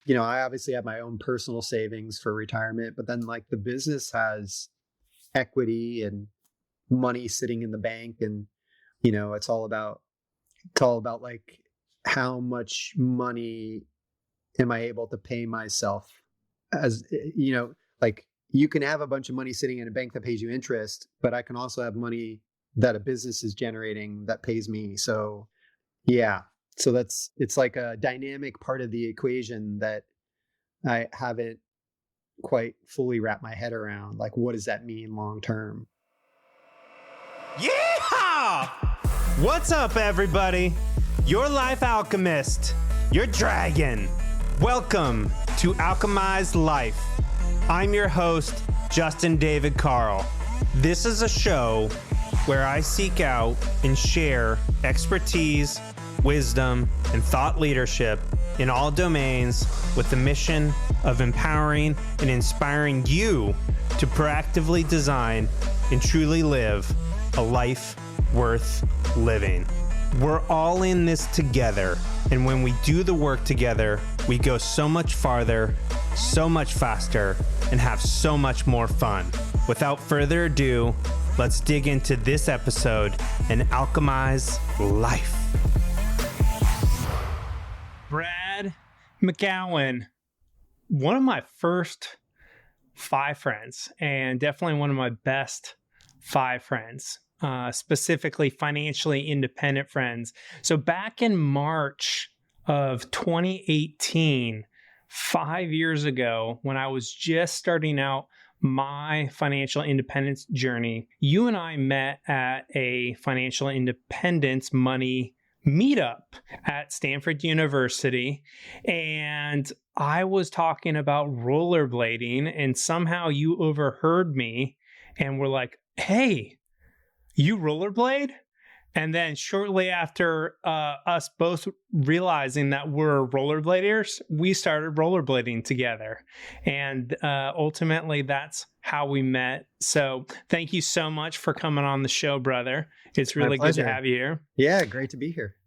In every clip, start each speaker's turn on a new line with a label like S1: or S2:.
S1: I obviously have my own personal savings for retirement, but then like the business has equity and money sitting in the bank. And, it's all about like how much money am I able to pay myself like you can have a bunch of money sitting in a bank that pays you interest, but I can also have money that a business is generating that pays me. So yeah. So it's like a dynamic part of the equation that I haven't quite fully wrapped my head around. Like, what does that mean long term?
S2: Yeah! What's up, everybody? Your life alchemist, your dragon. Welcome to Alchemize Life. I'm your host, Justin David Carl. This is a show where I seek out and share expertise, wisdom, and thought leadership in all domains with the mission of empowering and inspiring you to proactively design and truly live a life worth living. We're all in this together, and when we do the work together, we go so much farther, so much faster, and have so much more fun. Without further ado, let's dig into this episode and alchemize life. Brad McGowan, one of my first 5 friends, and definitely one of my best 5 friends. Specifically financially independent friends. So back in March of 2018, 5 years ago, when I was just starting out my financial independence journey, you and I met at a financial independence money meetup at Stanford University. And I was talking about rollerblading, and somehow you overheard me and were like, hey, you rollerblade? And then shortly after us both realizing that we're rollerbladers, we started rollerblading together. And ultimately, that's how we met. So thank you so much for coming on the show, brother. It's really good to have you here.
S1: Yeah, great to be here.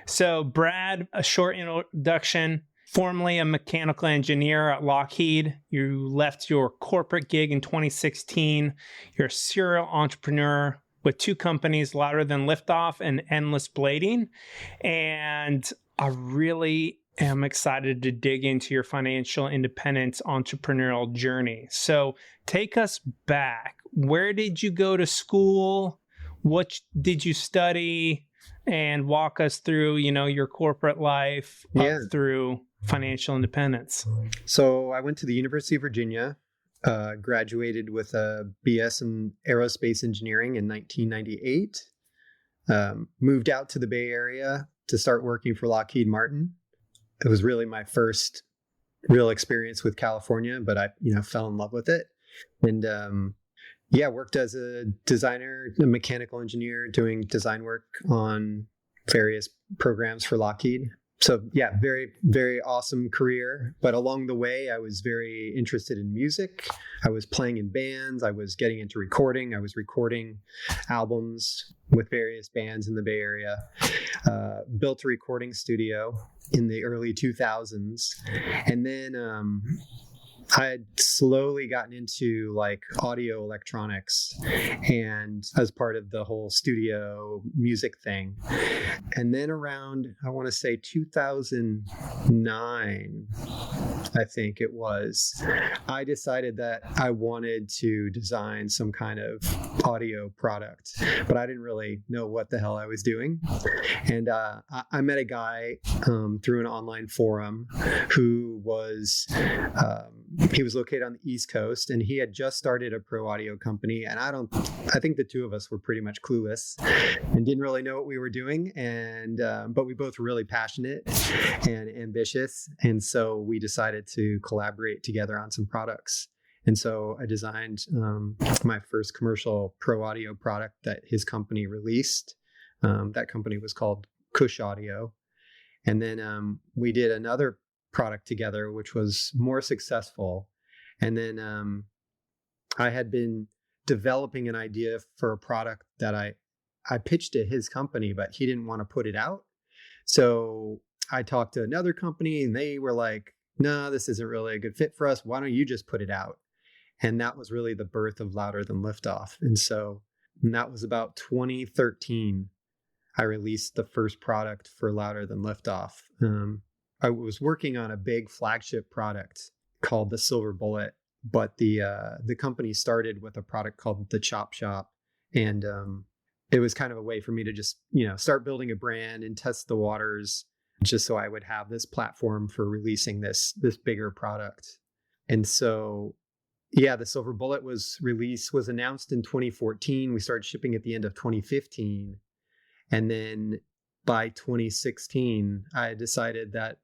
S2: So Brad, a short introduction. Formerly a mechanical engineer at Lockheed. You left your corporate gig in 2016. You're a serial entrepreneur with 2 companies, Louder Than Liftoff and Endless Blading. And I really am excited to dig into your financial independence entrepreneurial journey. So take us back. Where did you go to school? What did you study? And walk us through, your corporate life up through financial independence.
S1: So I went to the University of Virginia. Graduated with a BS in aerospace engineering in 1998. Moved out to the Bay Area to start working for Lockheed Martin. It was really my first real experience with California, but I, fell in love with it. And worked as a designer, a mechanical engineer, doing design work on various programs for Lockheed. So yeah, very, very awesome career. But along the way, I was very interested in music. I was playing in bands. I was getting into recording. I was recording albums with various bands in the Bay Area. Built a recording studio in the early 2000s. And then I had slowly gotten into like audio electronics and as part of the whole studio music thing. And then around, I want to say 2009, I think it was, I decided that I wanted to design some kind of audio product, but I didn't really know what the hell I was doing. And I met a guy through an online forum who was, he was located on the East Coast, and he had just started a pro audio company. And I think the two of us were pretty much clueless and didn't really know what we were doing. And, but we both were really passionate and ambitious. And so we decided to collaborate together on some products. And so I designed my first commercial pro audio product that his company released. That company was called Cush Audio. And then we did another product together, which was more successful. And then I had been developing an idea for a product that I pitched to his company, but he didn't want to put it out. So I talked to another company, and they were like, no, this isn't really a good fit for us. Why don't you just put it out? And that was really the birth of Louder Than Liftoff. And that was about 2013. I released the first product for Louder Than Liftoff. I was working on a big flagship product called the Silver Bullet, but the company started with a product called the Chop Shop, and it was kind of a way for me to just start building a brand and test the waters, just so I would have this platform for releasing this bigger product. And so, yeah, the Silver Bullet was announced in 2014. We started shipping at the end of 2015. And then by 2016, I decided that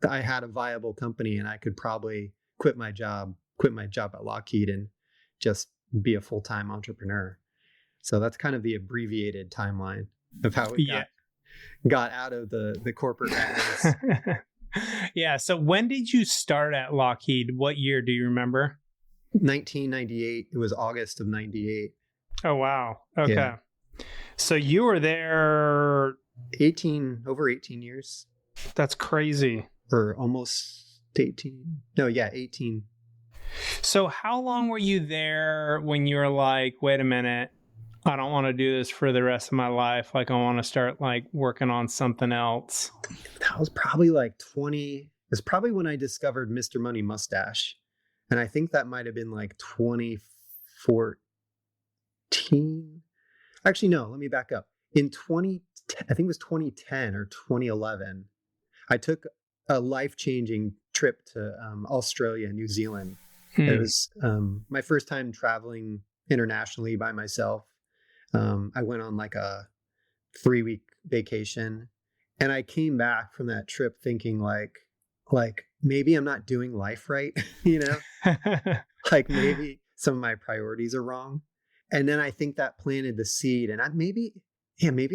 S1: I had a viable company and I could probably quit my job at Lockheed and just be a full-time entrepreneur. So that's kind of the abbreviated timeline of how we got out of the corporate rat race.
S2: Yeah. So when did you start at Lockheed? What year do you remember?
S1: 1998. It was August of 98.
S2: Oh, wow. Okay.
S1: Yeah.
S2: So you were there
S1: over 18 years.
S2: That's crazy.
S1: Or almost 18. No, yeah, 18.
S2: So how long were you there when you were like, wait a minute, I don't want to do this for the rest of my life. Like, I want to start like working on something else.
S1: That was probably like 20. It was probably when I discovered Mr. Money Mustache. And I think that might have been like 2014. Actually, no, let me back up. I think it was 2010 or 2011, I took a life-changing trip to Australia and New Zealand. It was my first time traveling internationally by myself. I went on like a 3-week vacation, and I came back from that trip thinking like maybe I'm not doing life right, like maybe some of my priorities are wrong. And then I think that planted the seed, and maybe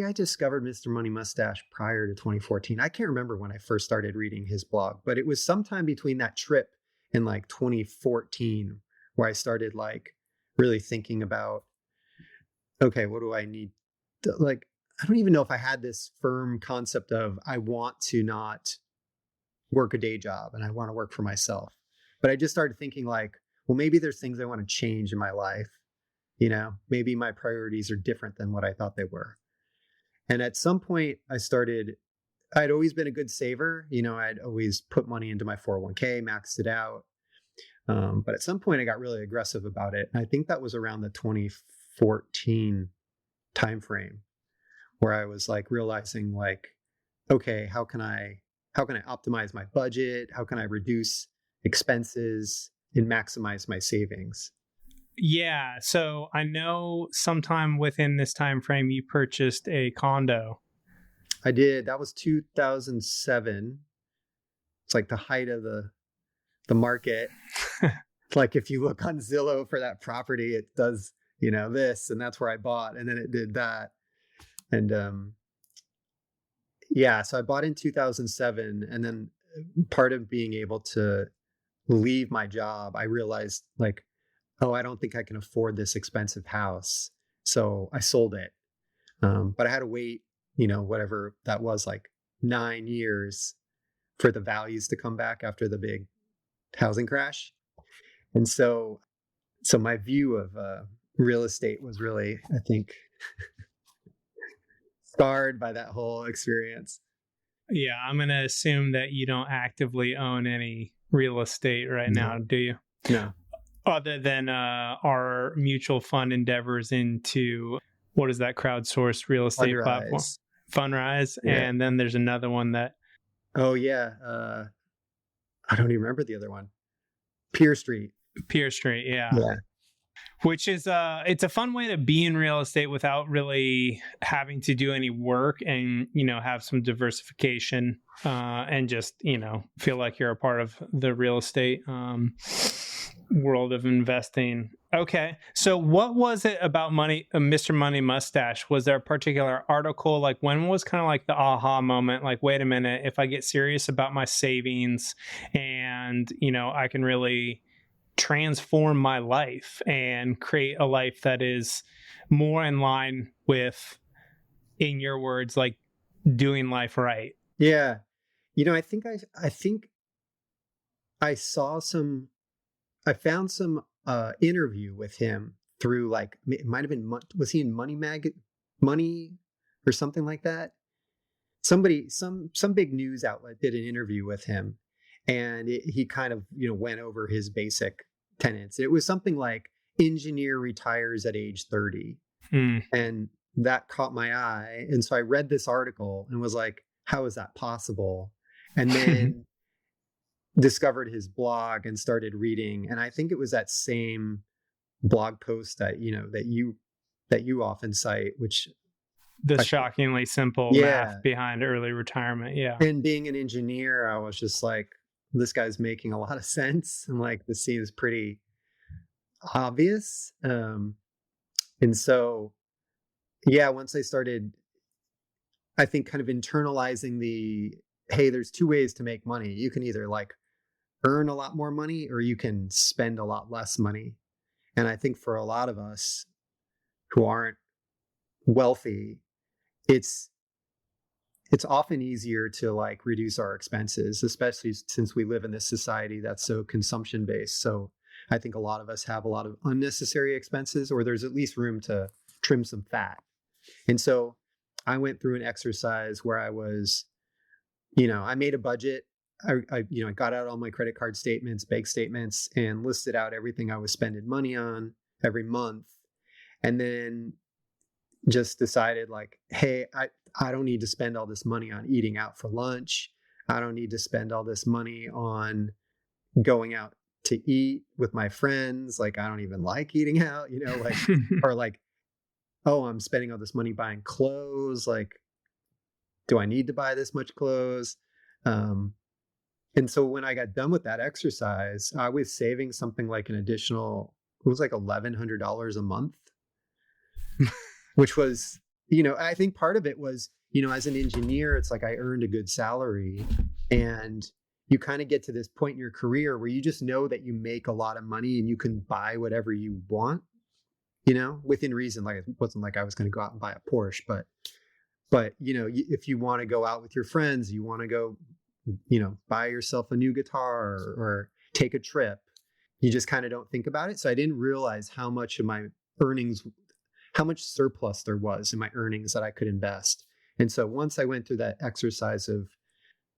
S1: I discovered Mr. Money Mustache prior to 2014. I can't remember when I first started reading his blog, but it was sometime between that trip and like 2014 where I started like really thinking about, okay, what do I need to, like, I don't even know if I had this firm concept of I want to not work a day job and I want to work for myself. But I just started thinking like, well, maybe there's things I want to change in my life. Maybe my priorities are different than what I thought they were. And at some point I'd always been a good saver. I'd always put money into my 401k, maxed it out. But at some point I got really aggressive about it. And I think that was around the 2014 timeframe where I was like realizing like, okay, how can I optimize my budget? How can I reduce expenses and maximize my savings?
S2: Yeah. So I know sometime within this time frame you purchased a condo.
S1: I did. That was 2007. It's like the height of the market. Like if you look on Zillow for that property, it does, this, and that's where I bought. And then it did that. And so I bought in 2007. And then part of being able to leave my job, I realized like, oh, I don't think I can afford this expensive house. So I sold it. But I had to wait, whatever that was, like 9 years for the values to come back after the big housing crash. And so my view of real estate was really, I think, scarred by that whole experience.
S2: Yeah, I'm going to assume that you don't actively own any real estate right now, do you?
S1: No.
S2: Other than our mutual fund endeavors into, what is that crowdsourced real estate platform? Fundrise. Yeah. And then there's another one that...
S1: Oh, yeah. I don't even remember the other one. Pier Street,
S2: yeah. Which is, it's a fun way to be in real estate without really having to do any work and, have some diversification and just, feel like you're a part of the real estate world of investing. Okay. So what was it about Mr. Money Mustache? Was there a particular article? Like when was kind of like the aha moment? Like, wait a minute, if I get serious about my savings and, I can really transform my life and create a life that is more in line with, in your words, like doing life right.
S1: Yeah. I think I saw some, I found some interview with him through like, it might have been, was he in Money or something like that? Somebody, some big news outlet did an interview with him, and he kind of, went over his basic tenets. It was something like engineer retires at age 30.
S2: Hmm.
S1: And that caught my eye. And so I read this article and was like, how is that possible? And then discovered his blog and started reading. And I think it was that same blog post that, that you often cite, which
S2: The shockingly simple math behind early retirement. Yeah.
S1: And being an engineer, I was just like, this guy's making a lot of sense. And like, this seems pretty obvious. And so, yeah, once I started, I think, kind of internalizing hey, there's two ways to make money. You can either like earn a lot more money or you can spend a lot less money. And I think for a lot of us who aren't wealthy, it's often easier to like reduce our expenses, especially since we live in this society that's so consumption based. So I think a lot of us have a lot of unnecessary expenses, or there's at least room to trim some fat. And so I went through an exercise where I was, I made a budget. I got out all my credit card statements, bank statements, and listed out everything I was spending money on every month. And then just decided like, hey, I don't need to spend all this money on eating out for lunch. I don't need to spend all this money on going out to eat with my friends. Like, I don't even like eating out, like, or like, oh, I'm spending all this money buying clothes. Like, do I need to buy this much clothes? And so when I got done with that exercise, I was saving something like an additional, it was like $1,100 a month, which was, I think part of it was, as an engineer, it's like I earned a good salary, and you kind of get to this point in your career where you just know that you make a lot of money and you can buy whatever you want, within reason. Like, it wasn't like I was going to go out and buy a Porsche, but if you want to go out with your friends, you want to go, buy yourself a new guitar or take a trip, you just kind of don't think about it. So I didn't realize how much of my earnings, how much surplus there was in my earnings that I could invest. And so once I went through that exercise of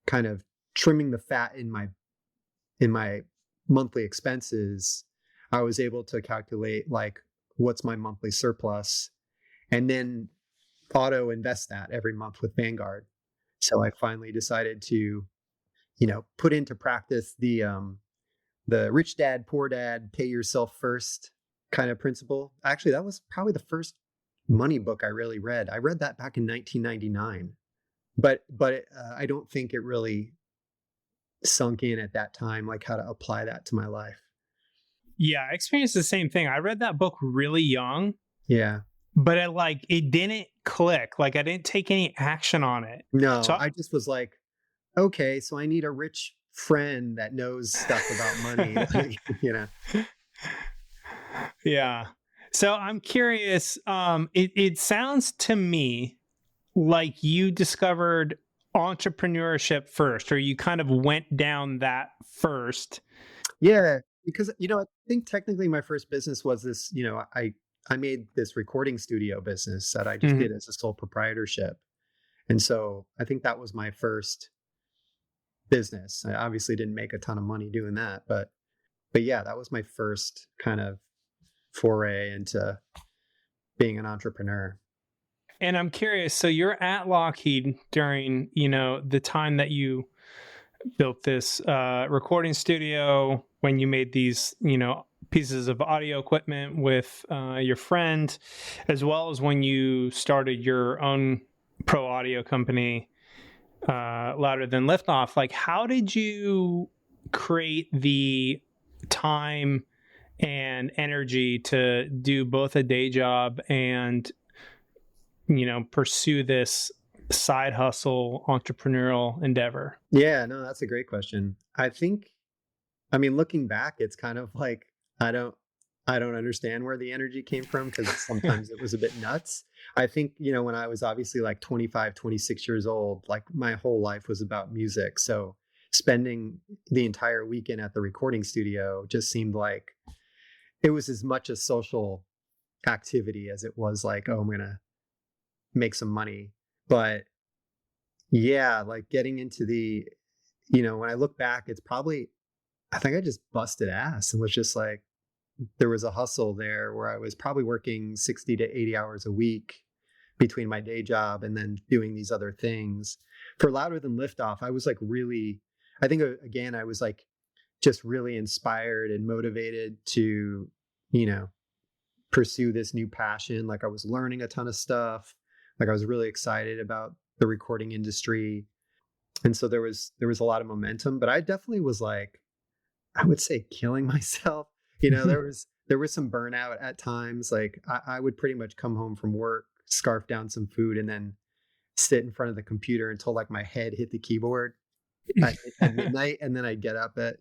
S1: kind of trimming the fat in my monthly expenses, I was able to calculate like, what's my monthly surplus, and then auto invest that every month with Vanguard. So I finally decided to, put into practice the rich dad, poor dad, pay yourself first kind of principle. Actually, that was probably the first money book I really read. I read that back in 1999, but I don't think it really sunk in at that time, like how to apply that to my life.
S2: Yeah, I experienced the same thing. I read that book really young.
S1: Yeah.
S2: But it didn't click. Like, I didn't take any action on it.
S1: No, so I just was like, okay, so I need a rich friend that knows stuff about money,
S2: Yeah. So I'm curious. It sounds to me like you discovered entrepreneurship first, or you kind of went down that first.
S1: Yeah, because, I think technically my first business was this, I made this recording studio business that I just did as a sole proprietorship. And so I think that was my first business. I obviously didn't make a ton of money doing that, but yeah, that was my first kind of foray into being an entrepreneur.
S2: And I'm curious, so you're at Lockheed during, the time that you built this recording studio, when you made these, pieces of audio equipment with your friend, as well as when you started your own pro audio company, Louder Than Liftoff. Like, how did you create the time and energy to do both a day job and, pursue this side hustle entrepreneurial endeavor?
S1: Yeah, no, that's a great question. Looking back, it's kind of like, I don't understand where the energy came from, because sometimes it was a bit nuts. I think, when I was obviously like 25, 26 years old, like my whole life was about music. So spending the entire weekend at the recording studio just seemed like it was as much a social activity as it was like, oh, I'm going to make some money. But yeah, like getting into when I look back, it's probably, I think I just busted ass and was just like, there was a hustle there where I was probably working 60 to 80 hours a week between my day job and then doing these other things. For Louder Than Liftoff, I was like really, I think again, I was like just really inspired and motivated to, pursue this new passion. Like I was learning a ton of stuff. Like I was really excited about the recording industry. And so there was a lot of momentum, but I definitely was like, I would say killing myself. There was some burnout at times. Like I would pretty much come home from work, scarf down some food, and then sit in front of the computer until like my head hit the keyboard at midnight. And then I'd get up at,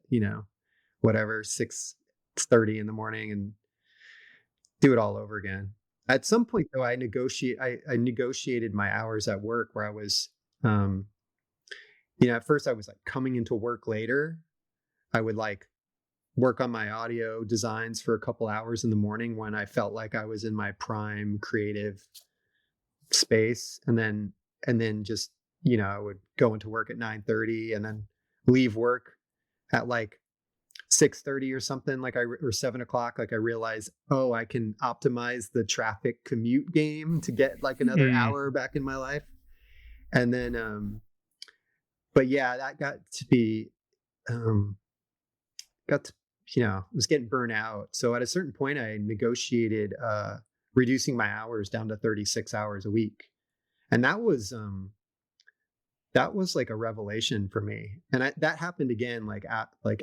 S1: whatever, 6:30 in the morning and do it all over again. At some point though, I negotiated my hours at work where I was, at first I was like coming into work later. I would like work on my audio designs for a couple hours in the morning when I felt like I was in my prime creative space. And then just, I would go into work at 9:30 and then leave work at like 6:30 or something, or 7:00. Like I realized, oh, I can optimize the traffic commute game to get like another hour back in my life. And then, but yeah, that got to be, it was getting burnt out. So at a certain point I negotiated, reducing my hours down to 36 hours a week. And that was like a revelation for me. And that happened again, like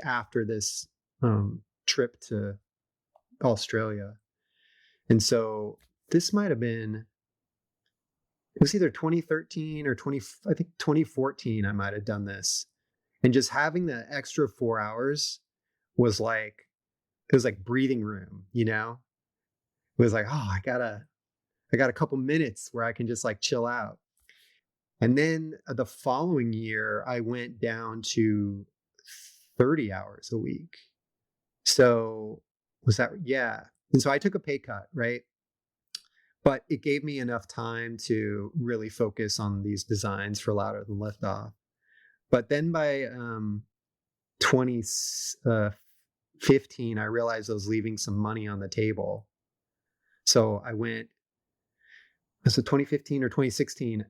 S1: after this, trip to Australia. And so this might've been, it was either 2013 or 2014. I might've done this. And just having the extra 4 hours was like, it was like breathing room, it was like, oh, I got a couple minutes where I can just like chill out. And then the following year I went down to 30 hours a week. So yeah. And so I took a pay cut, right? But it gave me enough time to really focus on these designs for Louder Than Liftoff. But then by 2015, I realized I was leaving some money on the table. So was it 2015 or 2016?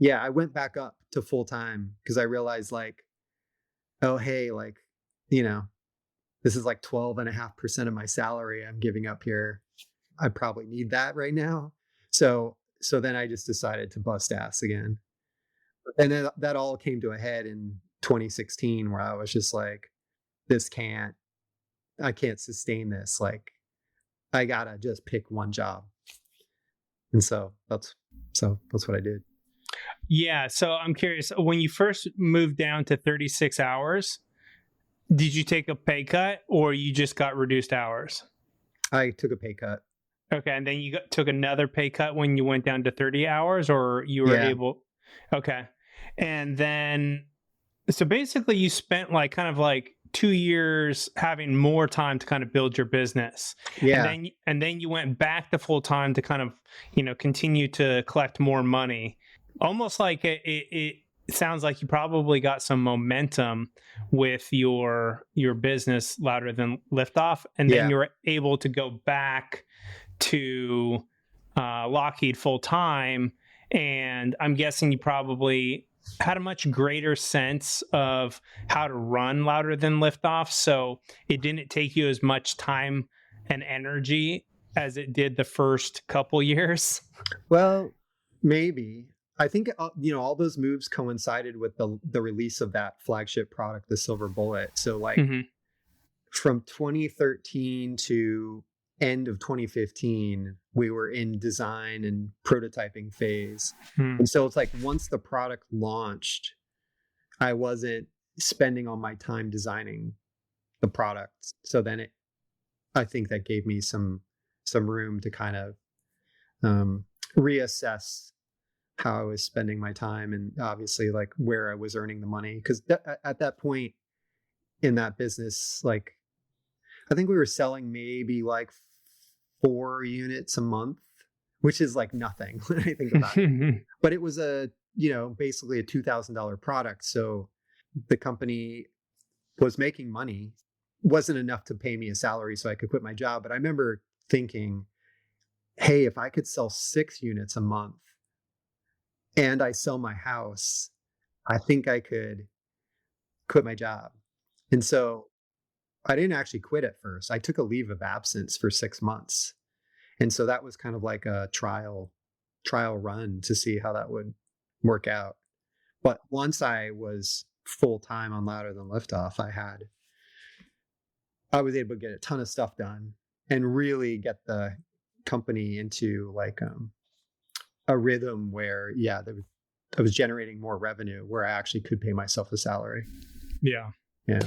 S1: Yeah, I went back up to full time because I realized like, oh, hey, like, this is like 12.5% of my salary I'm giving up here. I probably need that right now. So then I just decided to bust ass again. And then that all came to a head in 2016 where I was just like, I can't sustain this. Like I gotta just pick one job. And so that's what I did.
S2: Yeah. So I'm curious, when you first moved down to 36 hours, did you take a pay cut or you just got reduced hours?
S1: I took a pay cut.
S2: Okay. And then you took another pay cut when you went down to 30 hours or you were able. Okay. And then, so basically you spent like kind of like 2 years having more time to kind of build your business.
S1: Yeah.
S2: And then you went back to full time to kind of, continue to collect more money. Almost like it sounds like you probably got some momentum with your business Louder Than Liftoff. And then you're able to go back to Lockheed full time. And I'm guessing you probably had a much greater sense of how to run Louder Than Liftoff. So it didn't take you as much time and energy as it did the first couple years.
S1: Well, maybe. I think, all those moves coincided with the release of that flagship product, the Silver Bullet. So like from 2013 to end of 2015, we were in design and prototyping phase. And so it's like once the product launched, I wasn't spending all my time designing the product. So then I think that gave me some room to kind of reassess how I was spending my time, and obviously like where I was earning the money. Because at that point in that business, like I think we were selling maybe like 4 units a month, which is like nothing when I think about it. But it was basically a $2,000 product. So the company was making money, wasn't enough to pay me a salary so I could quit my job. But I remember thinking, hey, if I could sell 6 units a month and I sell my house, I think I could quit my job. And so I didn't actually quit at first. I took a leave of absence for 6 months. And so that was kind of like a trial run to see how that would work out. But once I was full time on Louder Than Liftoff, I was able to get a ton of stuff done and really get the company into like a rhythm where, I was generating more revenue where I actually could pay myself a salary.
S2: Yeah.
S1: Yeah.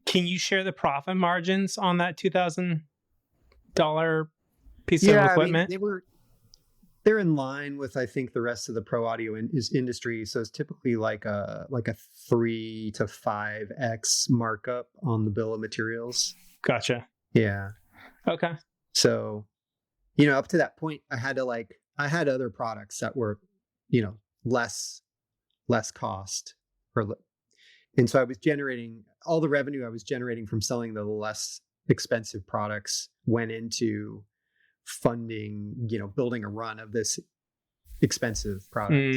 S2: Can you share the profit margins on that $2,000 piece of equipment?
S1: I mean, they're in line with, I think, the rest of the pro audio industry. So it's typically like a 3 to 5x markup on the bill of materials.
S2: Gotcha.
S1: Yeah.
S2: Okay.
S1: So, up to that point, I had other products that were, less cost, and so I was generating all the revenue I was generating from selling the less expensive products went into funding, building a run of this expensive product.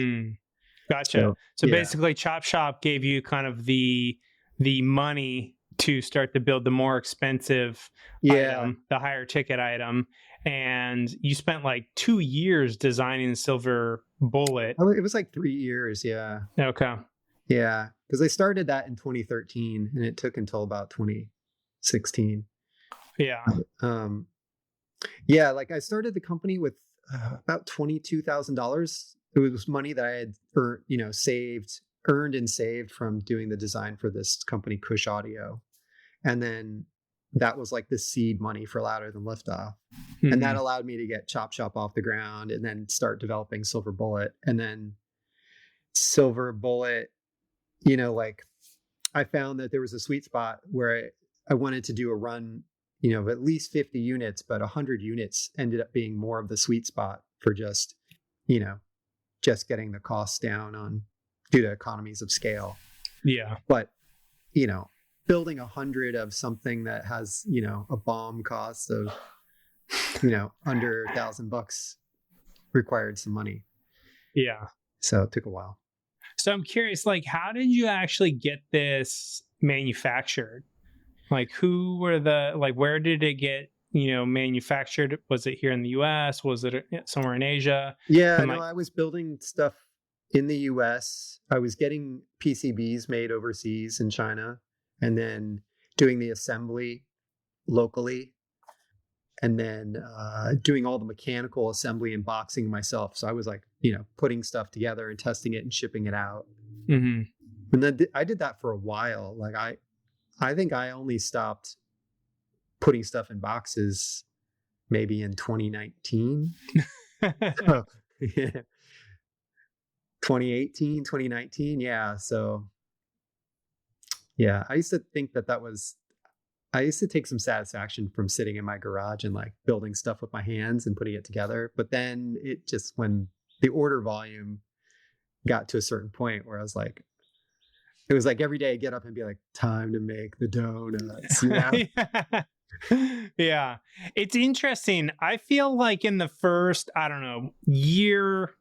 S2: Gotcha. So basically Chop Shop gave you kind of the money to start to build the more expensive item, the higher ticket item. And you spent like 2 years designing the Silver Bullet.
S1: It was like 3 years. Yeah.
S2: Okay.
S1: Yeah. Because I started that in 2013 and it took until about 2016.
S2: Yeah.
S1: Like I started the company with about $22,000. It was money that I had earned and saved from doing the design for this company, Cush Audio. And then that was like the seed money for Louder Than Liftoff. Mm-hmm. And that allowed me to get Chop Shop off the ground and then start developing Silver Bullet. And then Silver Bullet, I found that there was a sweet spot where I wanted to do a run, of at least 50 units, but 100 units ended up being more of the sweet spot for just getting the costs down due to economies of scale.
S2: Yeah.
S1: But, building 100 of something that has, a BOM cost of, under $1,000 required some money.
S2: Yeah.
S1: So it took a while.
S2: So I'm curious, like, how did you actually get this manufactured? Like, where did it get, manufactured? Was it here in the US? Was it somewhere in Asia?
S1: Yeah, I was building stuff in the US. I was getting PCBs made overseas in China and then doing the assembly locally and then doing all the mechanical assembly and boxing myself. So I was like, putting stuff together and testing it and shipping it out.
S2: Mm-hmm.
S1: And then I did that for a while. Like I think I only stopped putting stuff in boxes maybe in 2019. 2018, 2019. Yeah. So yeah, I used to think I used to take some satisfaction from sitting in my garage and like building stuff with my hands and putting it together. But then when the order volume got to a certain point where it was like every day I get up and be like, time to make the donuts.
S2: Yeah. It's interesting. I feel like in the first, I don't know, year,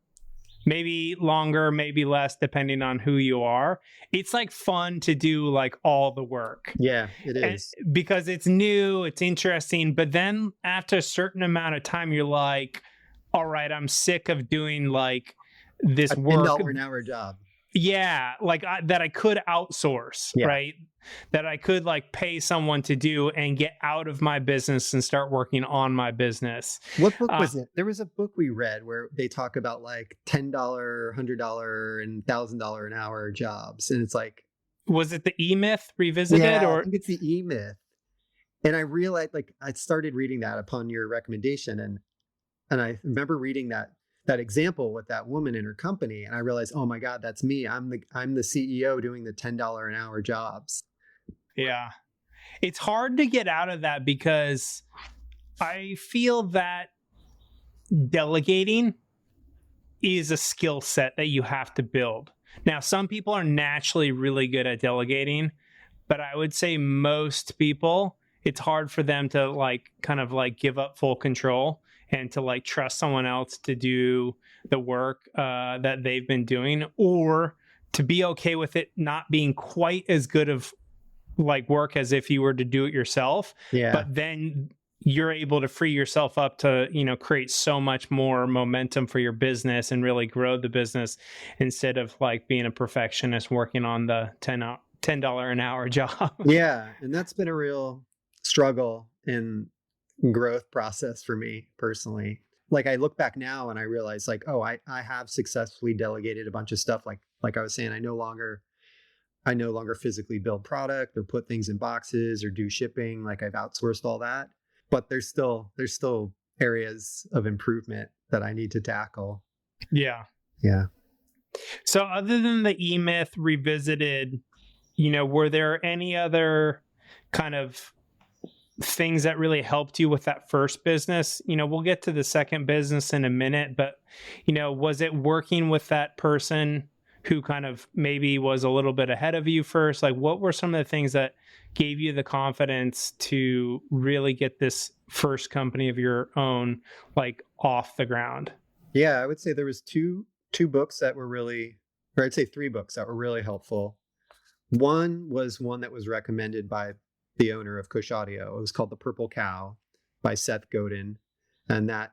S2: maybe longer, maybe less, depending on who you are, it's like fun to do like all the work.
S1: Yeah, it is.
S2: Because it's new, it's interesting. But then after a certain amount of time, you're like, all right, I'm sick of doing like this work.
S1: $10 an hour job.
S2: Yeah, like that I could outsource, right? That I could like pay someone to do and get out of my business and start working on my business.
S1: What book was it? There was a book we read where they talk about like $10, $100, and $1,000 an hour jobs. And it's like...
S2: Was it the E-Myth Revisited?
S1: Yeah, I think it's the E-Myth. And I realized, like, I started reading that upon your recommendation. And I remember reading that that example with that woman in her company, and I realized, oh my God, that's me. I'm the CEO doing the $10 an hour jobs.
S2: Yeah. It's hard to get out of that because I feel that delegating is a skill set that you have to build. Now, some people are naturally really good at delegating, but I would say most people, it's hard for them to like kind of like give up full control and to like trust someone else to do the work that they've been doing, or to be okay with it not being quite as good of like work as if you were to do it yourself.
S1: Yeah.
S2: But then you're able to free yourself up to, you know, create so much more momentum for your business and really grow the business instead of like being a perfectionist working on the $10 an hour job.
S1: Yeah. And that's been a real struggle and growth process for me personally. Like I look back now and I realize like, oh, I have successfully delegated a bunch of stuff. Like I was saying, I no longer physically build product or put things in boxes or do shipping. Like I've outsourced all that, but there's still areas of improvement that I need to tackle.
S2: Yeah.
S1: Yeah.
S2: So other than the E-Myth Revisited, you know, were there any other kind of things that really helped you with that first business? You know, we'll get to the second business in a minute, but, you know, was it working with that person who kind of maybe was a little bit ahead of you first? Like, what were some of the things that gave you the confidence to really get this first company of your own, like, off the ground?
S1: Yeah, I would say there was two books that were really, or I'd say three books that were really helpful. One was one that was recommended by the owner of Cush Audio. It was called The Purple Cow by Seth Godin. And that,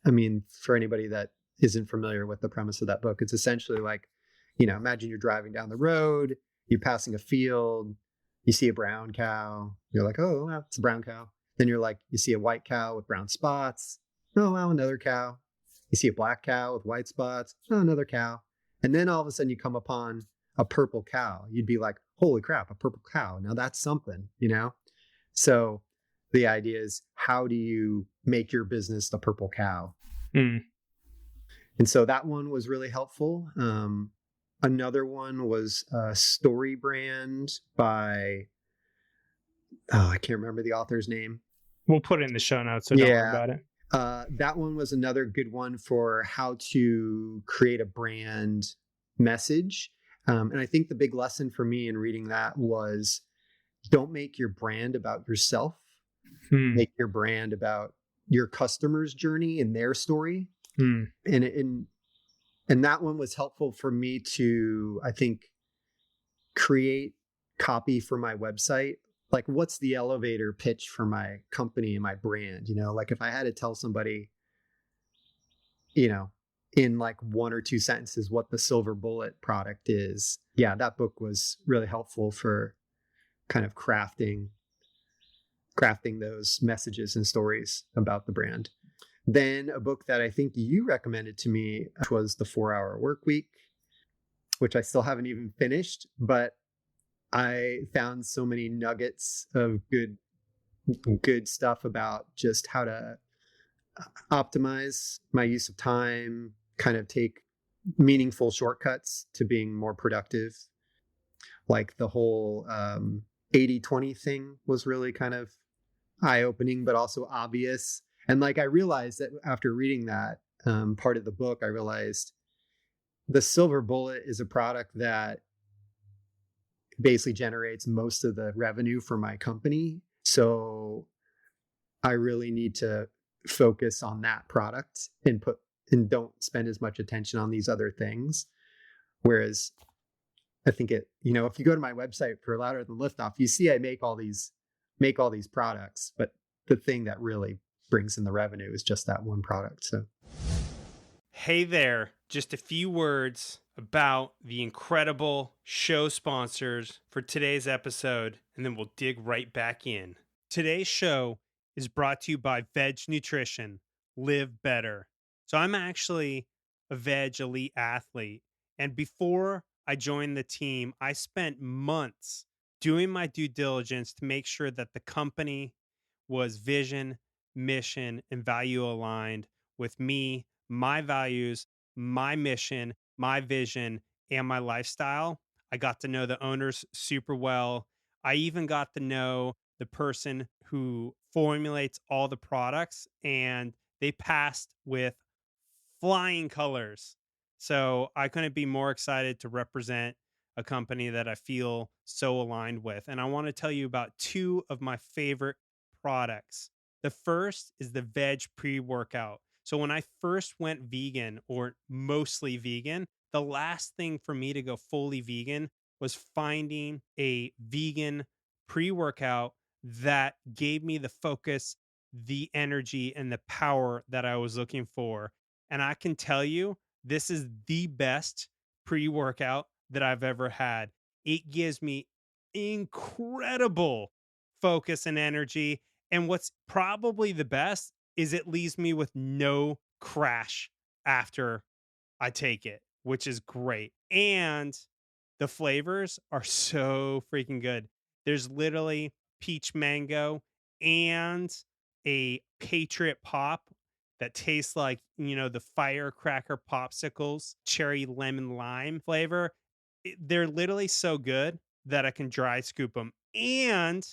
S1: I mean, for anybody that isn't familiar with the premise of that book, it's essentially like, you know, imagine you're driving down the road, you're passing a field, you see a brown cow, you're like, oh, well, it's a brown cow. Then you're like, you see a white cow with brown spots. Oh, well, another cow. You see a black cow with white spots. Oh, another cow. And then all of a sudden you come upon a purple cow. You'd be like, holy crap, a purple cow. Now that's something, you know? So the idea is, how do you make your business the purple cow?
S2: Mm.
S1: And so that one was really helpful. Another one was Story Brand by, I can't remember the author's name.
S2: We'll put it in the show notes, so don't worry about it.
S1: That one was another good one for how to create a brand message. And I think the big lesson for me in reading that was, don't make your brand about yourself. Make your brand about your customer's journey and their story. And that one was helpful for me to, I think, create copy for my website. Like, what's the elevator pitch for my company and my brand? You know, like if I had to tell somebody, you know, in like one or two sentences what the silver bullet product is. Yeah, that book was really helpful for kind of crafting those messages and stories about the brand. Then a book that I think you recommended to me was The 4-Hour Workweek, which I still haven't even finished, but I found so many nuggets of good stuff about just how to optimize my use of time, kind of take meaningful shortcuts to being more productive. Like the whole 80-20 thing was really kind of eye-opening, but also obvious. And like I realized that after reading that part of the book, I realized the silver bullet is a product that basically generates most of the revenue for my company. So I really need to focus on that product and don't spend as much attention on these other things. Whereas I think if you go to my website for Louder Than Liftoff, you see I make all these products, but the thing that really brings in the revenue is just that one product. So,
S2: hey there, just a few words about the incredible show sponsors for today's episode, and then we'll dig right back in. Today's show is brought to you by Veg Nutrition. Live better. So I'm actually a Veg elite athlete, and before I joined the team, I spent months doing my due diligence to make sure that the company was vision, mission, and value aligned with me,
S3: my values, my mission, my vision, and my lifestyle. I got to know the owners super well. I even got to know the person who formulates all the products, and they passed with flying colors. So I couldn't be more excited to represent a company that I feel so aligned with. And I want to tell you about two of my favorite products. The first is the veg pre workout. So when I first went vegan, or mostly vegan, the last thing for me to go fully vegan was finding a vegan pre workout that gave me the focus, the energy, and the power that I was looking for. And I can tell you, this is the best pre workout that I've ever had. It gives me incredible focus and energy. And what's probably the best is it leaves me with no crash after I take it, which is great. And the flavors are so freaking good. There's literally peach mango and a Patriot Pop that tastes like, the firecracker popsicles, cherry lemon lime flavor. They're literally so good that I can dry scoop them. And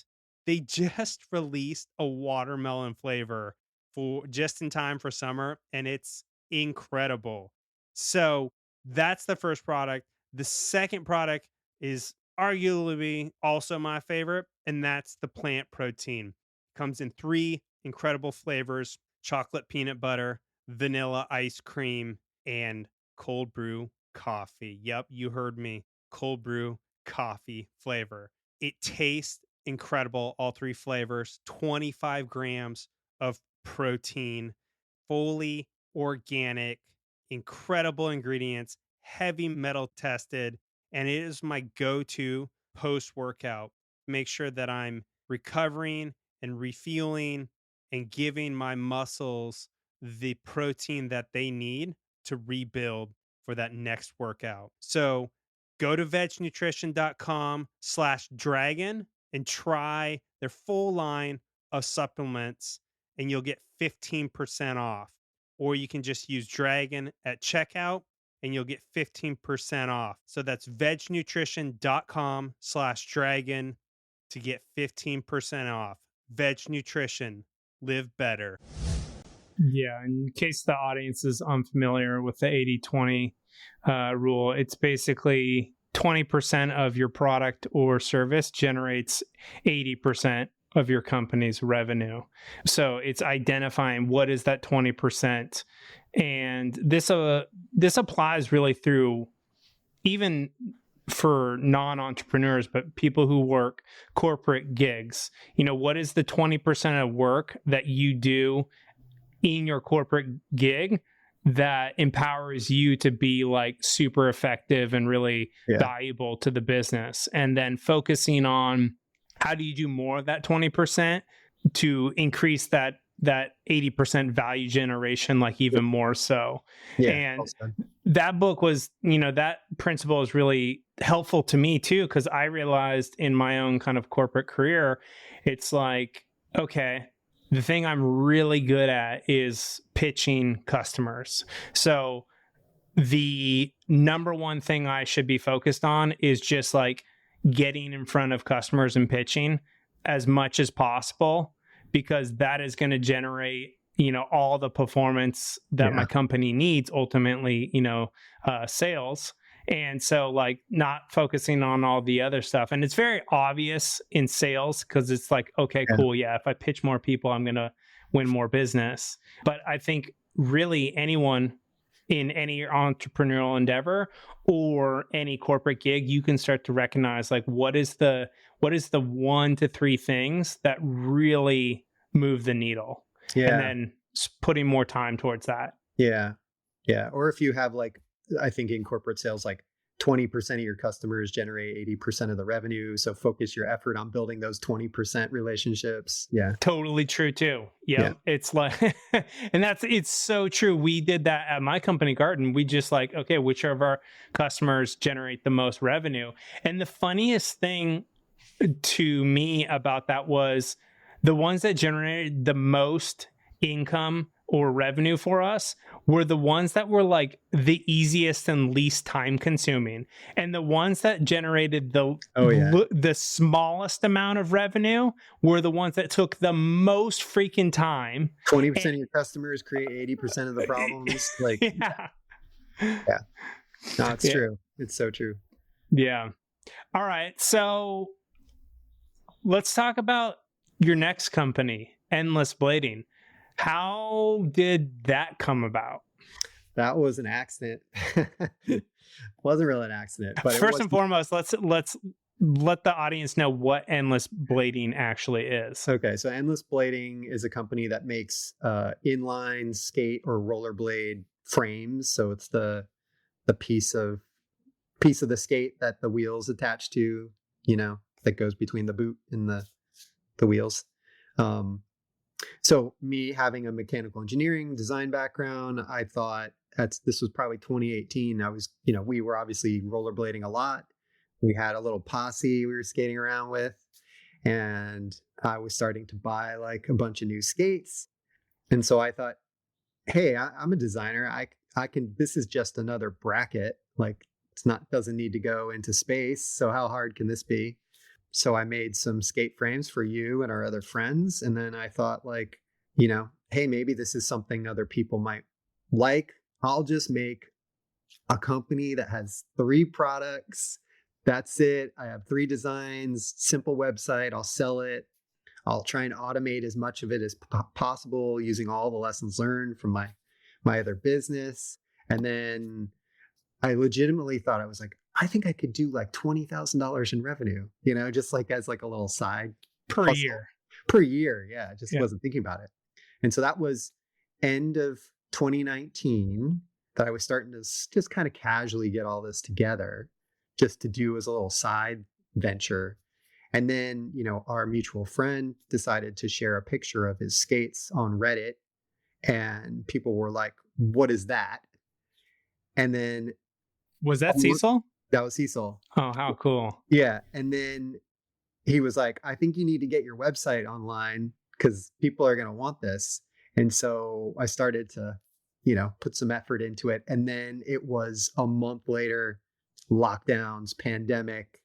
S3: they just released a watermelon flavor for just in time for summer, and it's incredible. So that's the first product. The second product is arguably also my favorite, and that's the plant protein. Comes in three incredible flavors: chocolate peanut butter, vanilla ice cream, and cold brew coffee. Yep, you heard me. Cold brew coffee flavor. It tastes incredible, all three flavors, 25 grams of protein, fully organic, incredible ingredients, heavy metal tested, and it is my go-to post-workout. Make sure that I'm recovering and refueling and giving my muscles the protein that they need to rebuild for that next workout. So go to vegnutrition.com/dragon and try their full line of supplements, and you'll get 15% off. Or you can just use Dragon at checkout and you'll get 15% off. So that's vegnutrition.com/dragon to get 15% off. Veg Nutrition, live better.
S2: Yeah, in case the audience is unfamiliar with the 80/20 rule, it's basically 20% of your product or service generates 80% of your company's revenue. So it's identifying what is that 20%. And this applies really through even for non-entrepreneurs, but people who work corporate gigs. What is the 20% of work that you do in your corporate gig that empowers you to be like super effective and really valuable to the business? And then focusing on how do you do more of that 20% to increase that 80% value generation, like even more so. And that book was, that principle is really helpful to me too, because I realized in my own kind of corporate career, it's like, okay, the thing I'm really good at is pitching customers. So the number one thing I should be focused on is just like getting in front of customers and pitching as much as possible, because that is going to generate, all the performance that my company needs, ultimately, sales. And so like not focusing on all the other stuff. And it's very obvious in sales because it's like, okay, cool. Yeah. If I pitch more people, I'm going to win more business. But I think really anyone in any entrepreneurial endeavor or any corporate gig, you can start to recognize like, what is the 1 to 3 things that really move the needle? And then putting more time towards that.
S1: Yeah. Or if you have like, I think in corporate sales, like 20% of your customers generate 80% of the revenue. So focus your effort on building those 20% relationships. Yeah.
S2: Totally true too. Yeah. It's like, and it's so true. We did that at my company, Garden. We just like, okay, which of our customers generate the most revenue? And the funniest thing to me about that was the ones that generated the most income or revenue for us were the ones that were like the easiest and least time consuming. And the ones that generated the smallest amount of revenue were the ones that took the most freaking time.
S1: 20% of your customers create 80% of the problems. Like,
S2: yeah.
S1: No, it's true. It's so true.
S2: Yeah. All right. So let's talk about your next company, Endless Blading. How did that come about?
S1: That was an accident. Wasn't really an accident, but
S2: first and foremost, let's let the audience know what Endless Blading actually is.
S1: Okay, so Endless Blading is a company that makes inline skate or rollerblade frames. So it's the piece of the skate that the wheels attach to, that goes between the boot and the wheels. So me having a mechanical engineering design background, I thought this was probably 2018. We were obviously rollerblading a lot. We had a little posse we were skating around with, and I was starting to buy like a bunch of new skates. And so I thought, hey, I'm a designer. I can, this is just another bracket. Like doesn't need to go into space. So how hard can this be? So I made some skate frames for you and our other friends. And then I thought like, hey, maybe this is something other people might like. I'll just make a company that has 3 products. That's it. I have 3 designs, simple website. I'll sell it. I'll try and automate as much of it as possible using all the lessons learned from my other business. And then I legitimately thought, I was like, I think I could do like $20,000 in revenue, just like as like a little side
S2: per
S1: hustle.
S2: year.
S1: Per year. Yeah. I just wasn't thinking about it. And so that was end of 2019 that I was starting to just kind of casually get all this together just to do as a little side venture. And then, our mutual friend decided to share a picture of his skates on Reddit, and people were like, what is that? And then
S2: was that Cecil?
S1: That was Cecil.
S2: Oh, how cool.
S1: Yeah. And then he was like, I think you need to get your website online because people are going to want this. And so I started to, put some effort into it. And then it was a month later, lockdowns, pandemic.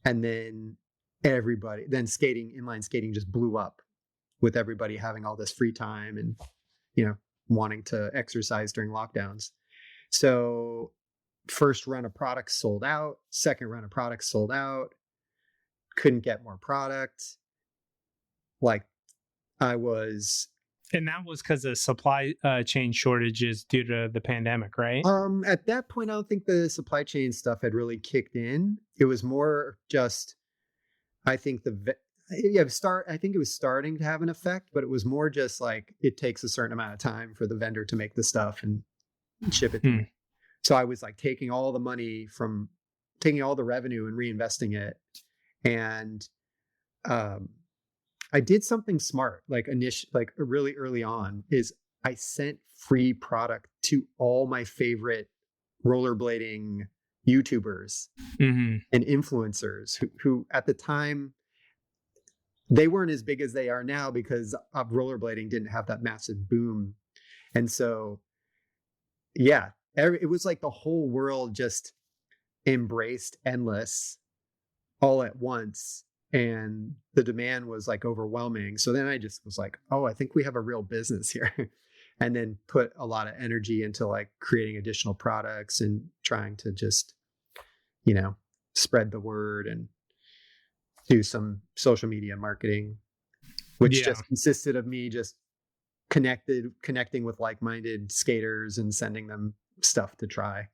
S1: And then inline skating just blew up with everybody having all this free time and, wanting to exercise during lockdowns. So first run of products sold out, second run of products sold out, couldn't get more product.
S2: And that was because of supply chain shortages due to the pandemic, right?
S1: At that point, I don't think the supply chain stuff had really kicked in. It was more just, I think I think it was starting to have an effect, but it was more just like it takes a certain amount of time for the vendor to make the stuff and ship it to me. So I was like taking all the revenue and reinvesting it. And I did something smart, like really early on, is I sent free product to all my favorite rollerblading YouTubers and influencers who at the time, they weren't as big as they are now because rollerblading didn't have that massive boom. And so, yeah, it was like the whole world just embraced Endless all at once. And the demand was like overwhelming. So then I just was like, oh, I think we have a real business here. And then put a lot of energy into like creating additional products and trying to just, spread the word and do some social media marketing, which just consisted of me just connecting with like-minded skaters and sending them stuff to try.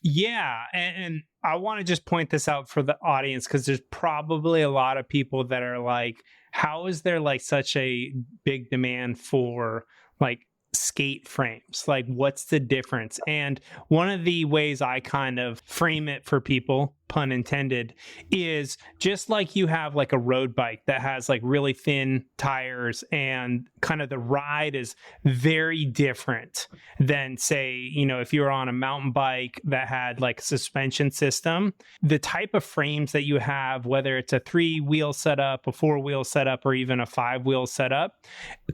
S2: Yeah. And I want to just point this out for the audience because there's probably a lot of people that are like, how is there like such a big demand for like skate frames? Like, what's the difference? And one of the ways I kind of frame it for people pun intended, is just like you have like a road bike that has like really thin tires and kind of the ride is very different than, say, if you were on a mountain bike that had like a suspension system. The type of frames that you have, whether it's a 3-wheel setup, a 4-wheel setup, or even a 5-wheel setup,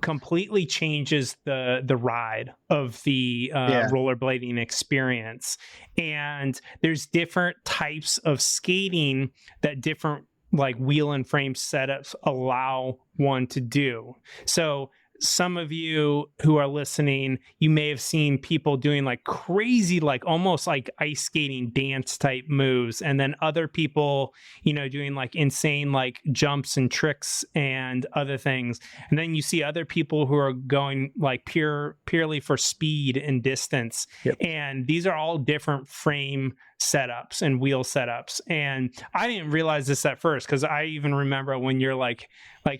S2: completely changes the ride of the rollerblading experience. And there's different types of skating that different like wheel and frame setups allow one to do. So some of you who are listening, you may have seen people doing like crazy, like almost like ice skating dance type moves. And then other people, doing like insane like jumps and tricks and other things. And then you see other people who are going like purely for speed and distance.
S1: Yep.
S2: And these are all different frame setups and wheel setups. And I didn't realize this at first, because I even remember when you're like,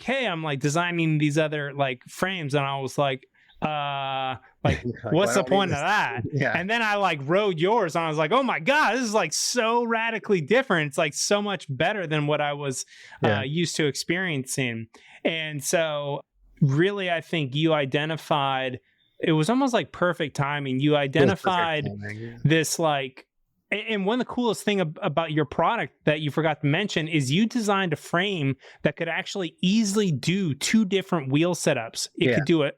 S2: hey, I'm like designing these other like frames, and I was like, what's the point of that?
S1: Yeah.
S2: And then I like rode yours, and I was like, oh my God, this is like so radically different. It's like so much better than what I was used to experiencing. And so really, I think you identified, it was almost like perfect timing. You identified this like, and one of the coolest thing about your product that you forgot to mention is you designed a frame that could actually easily do 2 different wheel setups. It could do a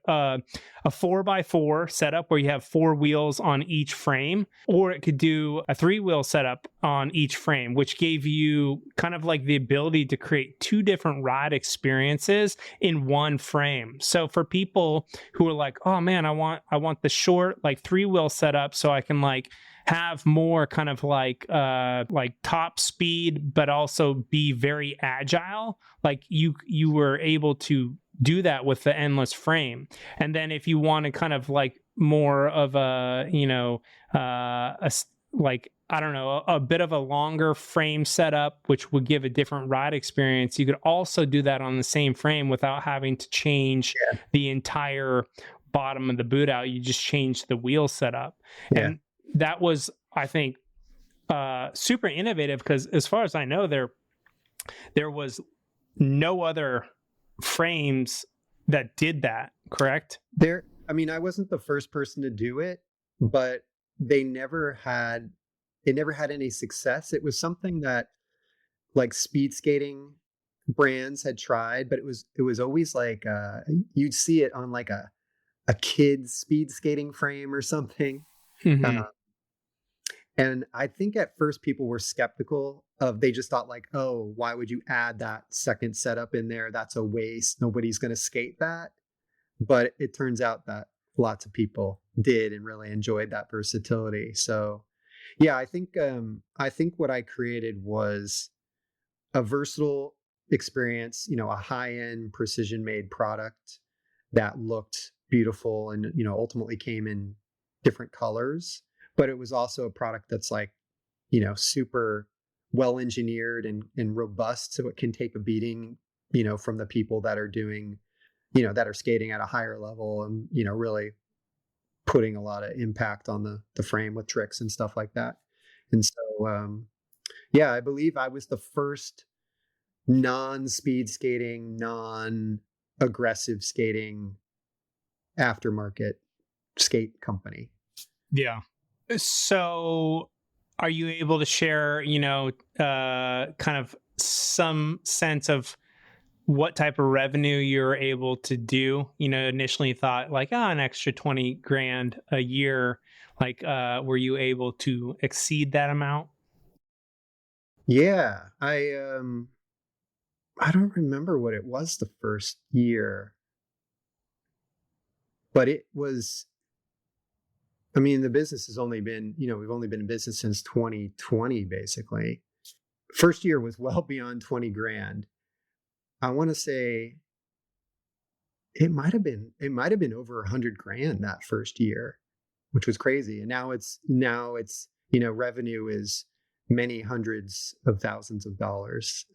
S2: 4x4 setup where you have 4 wheels on each frame, or it could do a 3-wheel setup on each frame, which gave you kind of like the ability to create 2 different ride experiences in one frame. So for people who are like, oh man, I want the short like 3-wheel setup so I can like have more kind of like top speed, but also be very agile. Like you were able to do that with the endless frame. And then if you want to kind of like more of a, a bit of a longer frame setup, which would give a different ride experience, you could also do that on the same frame without having to change the entire bottom of the boot out. You just change the wheel setup. And that was, I think, super innovative, because as far as I know, there was no other frames that did that, correct?
S1: I wasn't the first person to do it, but it never had any success. It was something that like speed skating brands had tried, but it was always like you'd see it on like a kid's speed skating frame or something.
S2: Mm-hmm.
S1: And I think at first people were skeptical they just thought like, oh, why would you add that second setup in there? That's a waste. Nobody's going to skate that. But it turns out that lots of people did and really enjoyed that versatility. So yeah, I think what I created was a versatile experience, a high-end precision made product that looked beautiful and, ultimately came in different colors. But it was also a product that's like, super well engineered and robust, so it can take a beating, from the people that are doing, that are skating at a higher level and, really putting a lot of impact on the frame with tricks and stuff like that. And so, I believe I was the first non-speed skating, non-aggressive skating aftermarket skate company.
S2: Yeah. So are you able to share, kind of some sense of what type of revenue you're able to do? Initially thought like, an extra 20 grand a year. Like, were you able to exceed that amount?
S1: Yeah, I don't remember what it was the first year, but it was, the business has only been, we've only been in business since 2020, basically. First year was well beyond 20 grand. I want to say it might have been over 100 grand that first year, which was crazy. And now it's, revenue is many hundreds of thousands of dollars.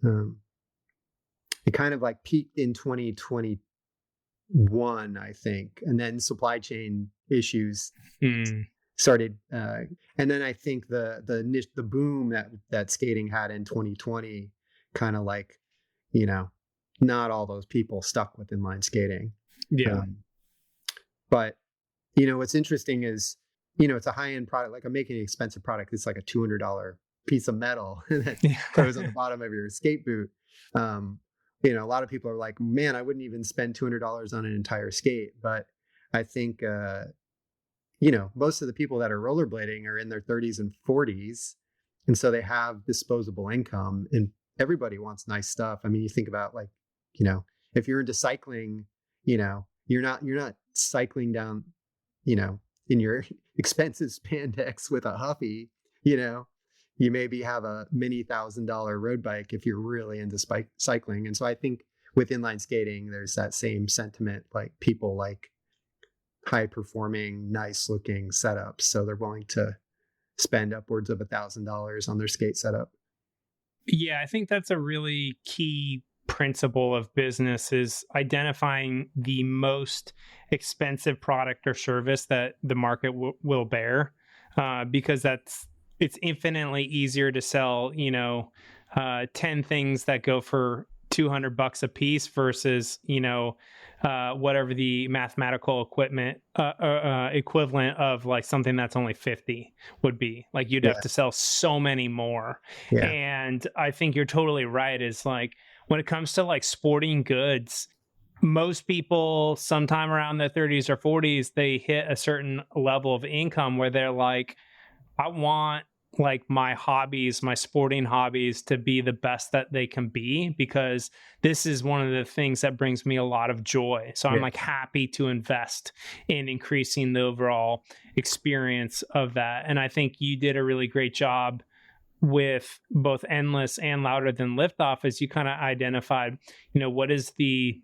S1: It kind of like peaked in 2021, I think. And then supply chain issues started, and then I think the boom that skating had in 2020 kind of like, you know, not all those people stuck with inline skating.
S2: Yeah.
S1: But you know, what's interesting is, you know, it's a high end product. Like I'm making an expensive product. It's like a $200 piece of metal that goes on the bottom of your skate boot. You know, a lot of people are like, man, I wouldn't even spend $200 on an entire skate. But I think, you know, most of the people that are rollerblading are in their 30s and 40s. And so they have disposable income, and everybody wants nice stuff. I mean, you think about like, you know, if you're into cycling, you know, you're not cycling down, you know, in your expensive spandex with a Huffy, you know, you maybe have a many $1,000 road bike if you're really into cycling. And so I think with inline skating, there's that same sentiment, like people like high performing, nice looking setups. So they're willing to spend upwards of $1,000 on their skate setup.
S2: Yeah, I think that's a really key principle of business, is identifying the most expensive product or service that the market will bear, because it's infinitely easier to sell, you know, 10 things that go for $200 a piece versus, you know, whatever the mathematical equipment equivalent of like something that's only 50 would be. Like you'd have to sell so many more.
S1: Yeah.
S2: And I think you're totally right. Is like when it comes to like sporting goods, most people sometime around their 30s or 40s, they hit a certain level of income where they're like, I want like my hobbies, my sporting hobbies, to be the best that they can be, because this is one of the things that brings me a lot of joy. So I'm like happy to invest in increasing the overall experience of that. And I think you did a really great job with both Endless and Louder Than Liftoff, as you kind of identified, you know, what is the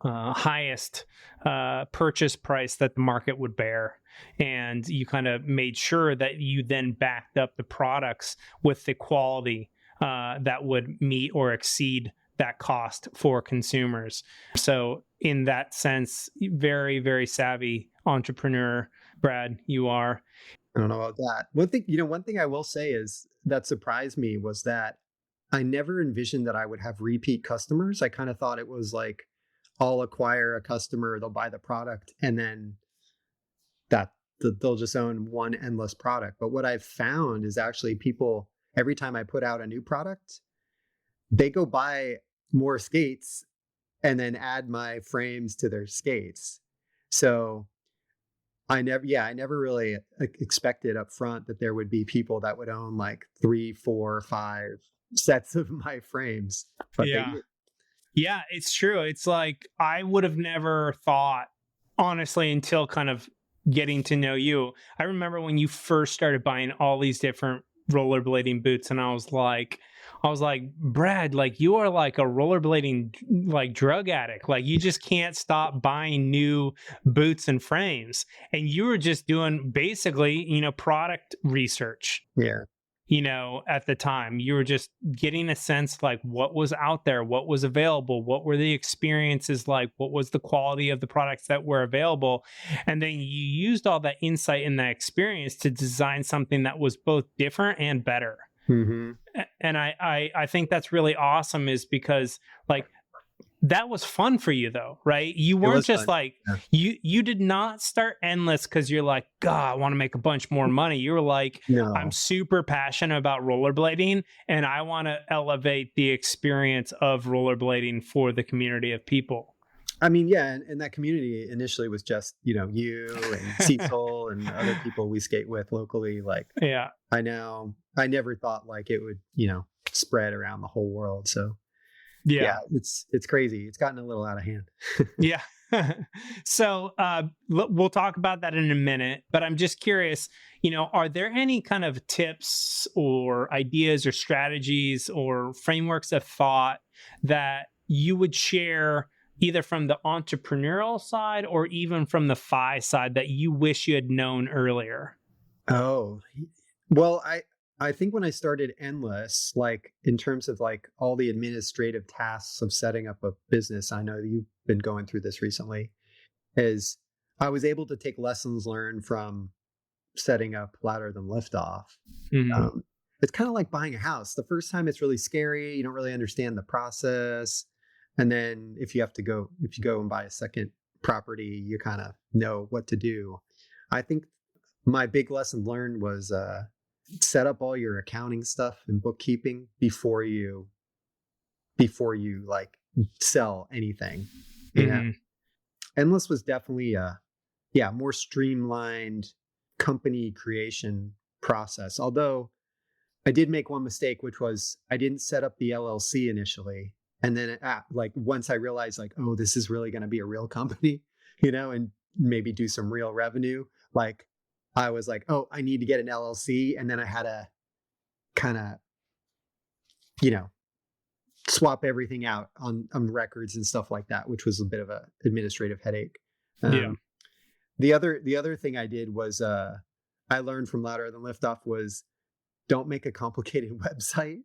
S2: highest purchase price that the market would bear. And you kind of made sure that you then backed up the products with the quality that would meet or exceed that cost for consumers. So in that sense, very, very savvy entrepreneur, Brad, you are.
S1: I don't know about that. One thing I will say is that surprised me was that I never envisioned that I would have repeat customers. I kind of thought it was like, I'll acquire a customer, they'll buy the product, and then they'll just own one endless product. But what I've found is actually people, every time I put out a new product, they go buy more skates and then add my frames to their skates. So I never really expected up front that there would be people that would own like 3, 4, 5 sets of my frames. But
S2: yeah. Yeah, it's true. It's like I would have never thought, honestly, until kind of getting to know you. I remember when you first started buying all these different rollerblading boots, and I was like, Brad, like you are like a rollerblading like drug addict. Like you just can't stop buying new boots and frames. And you were just doing basically, you know, product research.
S1: Yeah.
S2: You know, at the time, you were just getting a sense like what was out there, what was available, what were the experiences like, what was the quality of the products that were available. And then you used all that insight and that experience to design something that was both different and better.
S1: Mm-hmm.
S2: And I think that's really awesome, is because like that was fun for you though, right? You weren't just fun. Like, you did not start Endless because you're like, God, I want to make a bunch more money. You were like, no. I'm super passionate about rollerblading and I want to elevate the experience of rollerblading for the community of people.
S1: I mean, yeah, and that community initially was just, you know, you and Cecil and other people we skate with locally. Like,
S2: yeah,
S1: I never thought like it would, you know, spread around the whole world. So yeah, it's crazy. It's gotten a little out of hand.
S2: Yeah. So we'll talk about that in a minute, but I'm just curious, you know, are there any kind of tips or ideas or strategies or frameworks of thought that you would share either from the entrepreneurial side or even from the FI side that you wish you had known earlier?
S1: Oh, well, I think when I started Endless, like in terms of like all the administrative tasks of setting up a business, I know you've been going through this recently, is I was able to take lessons learned from setting up Louder Than Liftoff.
S2: Mhm.
S1: It's kind of like buying a house. The first time it's really scary. You don't really understand the process. And then if you go and buy a second property, you kind of know what to do. I think my big lesson learned was set up all your accounting stuff and bookkeeping before you like sell anything. You know, Endless was definitely a more streamlined company creation process. Although I did make one mistake, which was I didn't set up the LLC initially. And then like once I realized like, oh, this is really going to be a real company, and maybe do some real revenue. Like I was like, oh, I need to get an LLC. And then I had to kind of, swap everything out on records and stuff like that, which was a bit of a administrative headache. The other thing I did was I learned from Louder Than Liftoff was don't make a complicated website.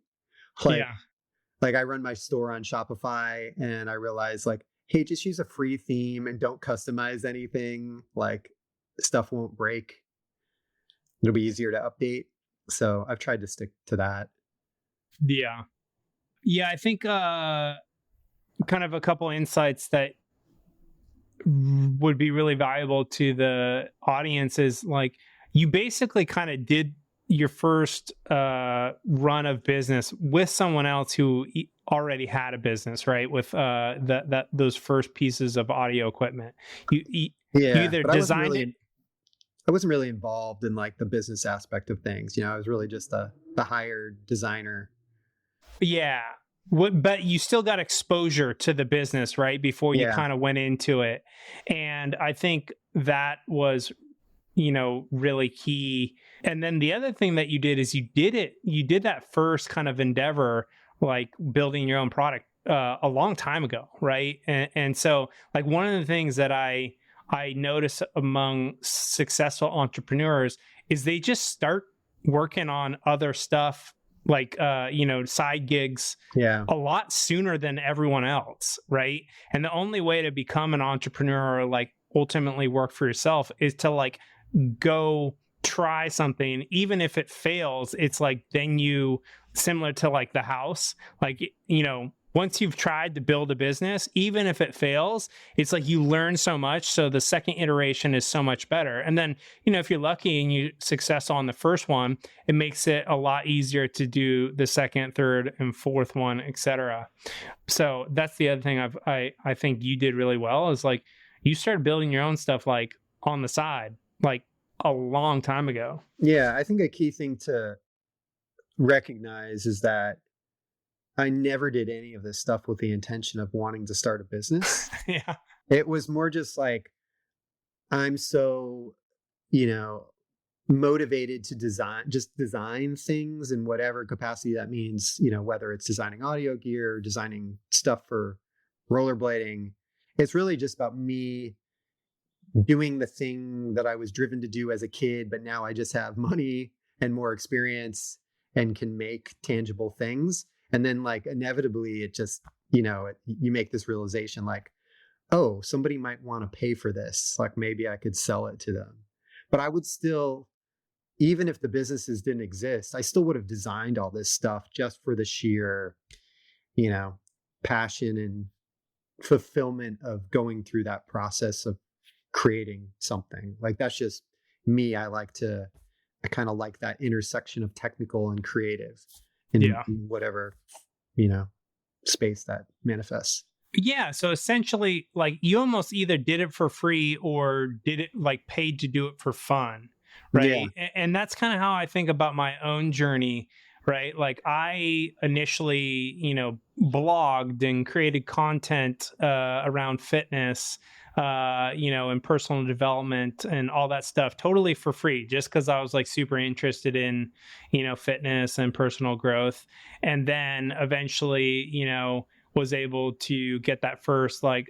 S1: Like I run my store on Shopify and I realized like, hey, just use a free theme and don't customize anything. Like stuff won't break. It'll be easier to update. So I've tried to stick to that.
S2: Yeah. Yeah, I think kind of a couple insights that would be really valuable to the audience is like you basically kind of did your first run of business with someone else who already had a business, right? With those first pieces of audio equipment. You either designed it.
S1: I wasn't really involved in like the business aspect of things. I was really just the hired designer.
S2: Yeah. But you still got exposure to the business, right? Before you kind of went into it. And I think that was, really key. And then the other thing that you did is you did that first kind of endeavor, like building your own product a long time ago, right? And so like one of the things that I notice among successful entrepreneurs is they just start working on other stuff like side gigs a lot sooner than everyone else, right? And the only way to become an entrepreneur or like ultimately work for yourself is to like go try something. Even if it fails, it's like then you, similar to like the house, like once you've tried to build a business, even if it fails, it's like you learn so much. So the second iteration is so much better. And then, if you're lucky and you success on the first one, it makes it a lot easier to do the second, third, and fourth one, etc. So that's the other thing I think you did really well is like you started building your own stuff like on the side, like a long time ago.
S1: Yeah, I think a key thing to recognize is that I never did any of this stuff with the intention of wanting to start a business.
S2: Yeah.
S1: It was more just like, I'm so, motivated to design things in whatever capacity that means, whether it's designing audio gear, designing stuff for rollerblading. It's really just about me doing the thing that I was driven to do as a kid, but now I just have money and more experience and can make tangible things. And then like inevitably it just, you make this realization like, oh, somebody might want to pay for this. Like maybe I could sell it to them. But I would still, even if the businesses didn't exist, I still would have designed all this stuff just for the sheer, passion and fulfillment of going through that process of creating something. Like that's just me. I kind of like that intersection of technical and creative in whatever, space that manifests.
S2: Yeah. So essentially, like you almost either did it for free or did it like paid to do it for fun. Right. Yeah. And that's kind of how I think about my own journey. Right. Like I initially, blogged and created content around fitness, and personal development and all that stuff totally for free, just because I was like super interested in, fitness and personal growth. And then eventually, was able to get that first like,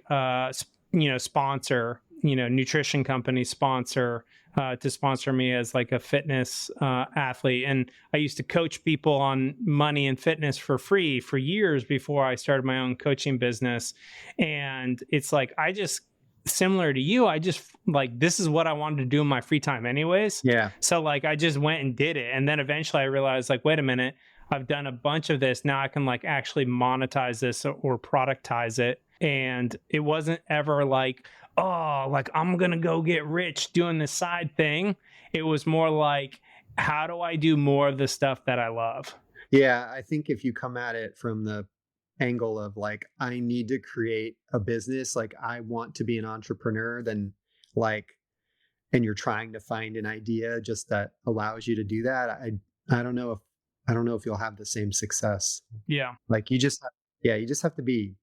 S2: sponsor, nutrition company sponsor to sponsor me as like a fitness athlete. And I used to coach people on money and fitness for free for years before I started my own coaching business. And it's like, I just similar to you, I just like, this is what I wanted to do in my free time anyways.
S1: Yeah.
S2: So like I just went and did it. And then eventually I realized like, wait a minute, I've done a bunch of this. Now I can like actually monetize this or productize it. And it wasn't ever like, oh, like I'm going to go get rich doing this side thing. It was more like, how do I do more of the stuff that I love?
S1: Yeah. I think if you come at it from the angle of like, I need to create a business, like I want to be an entrepreneur, then like, and you're trying to find an idea just that allows you to do that, I don't know if you'll have the same success.
S2: Yeah.
S1: Like you just have to be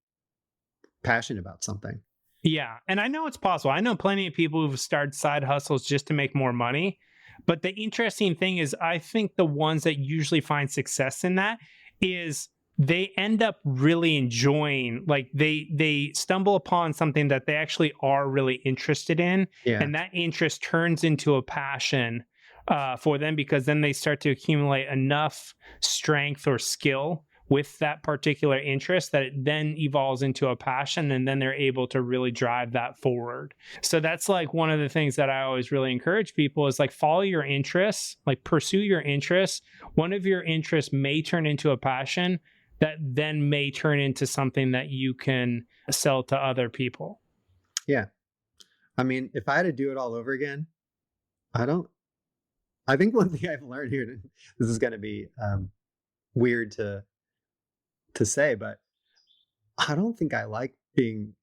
S1: passionate about something.
S2: Yeah. And I know it's possible. I know plenty of people who've started side hustles just to make more money. But the interesting thing is, I think the ones that usually find success in that is they end up really enjoying, like they stumble upon something that they actually are really interested in.
S1: Yeah.
S2: And that interest turns into a passion for them, because then they start to accumulate enough strength or skill with that particular interest that it then evolves into a passion, and then they're able to really drive that forward. So that's like one of the things that I always really encourage people is like, follow your interests, like pursue your interests. One of your interests may turn into a passion that then may turn into something that you can sell to other people.
S1: Yeah. I mean, if I had to do it all over again, I think one thing I've learned here, this is going to be weird to say, but I don't think I like being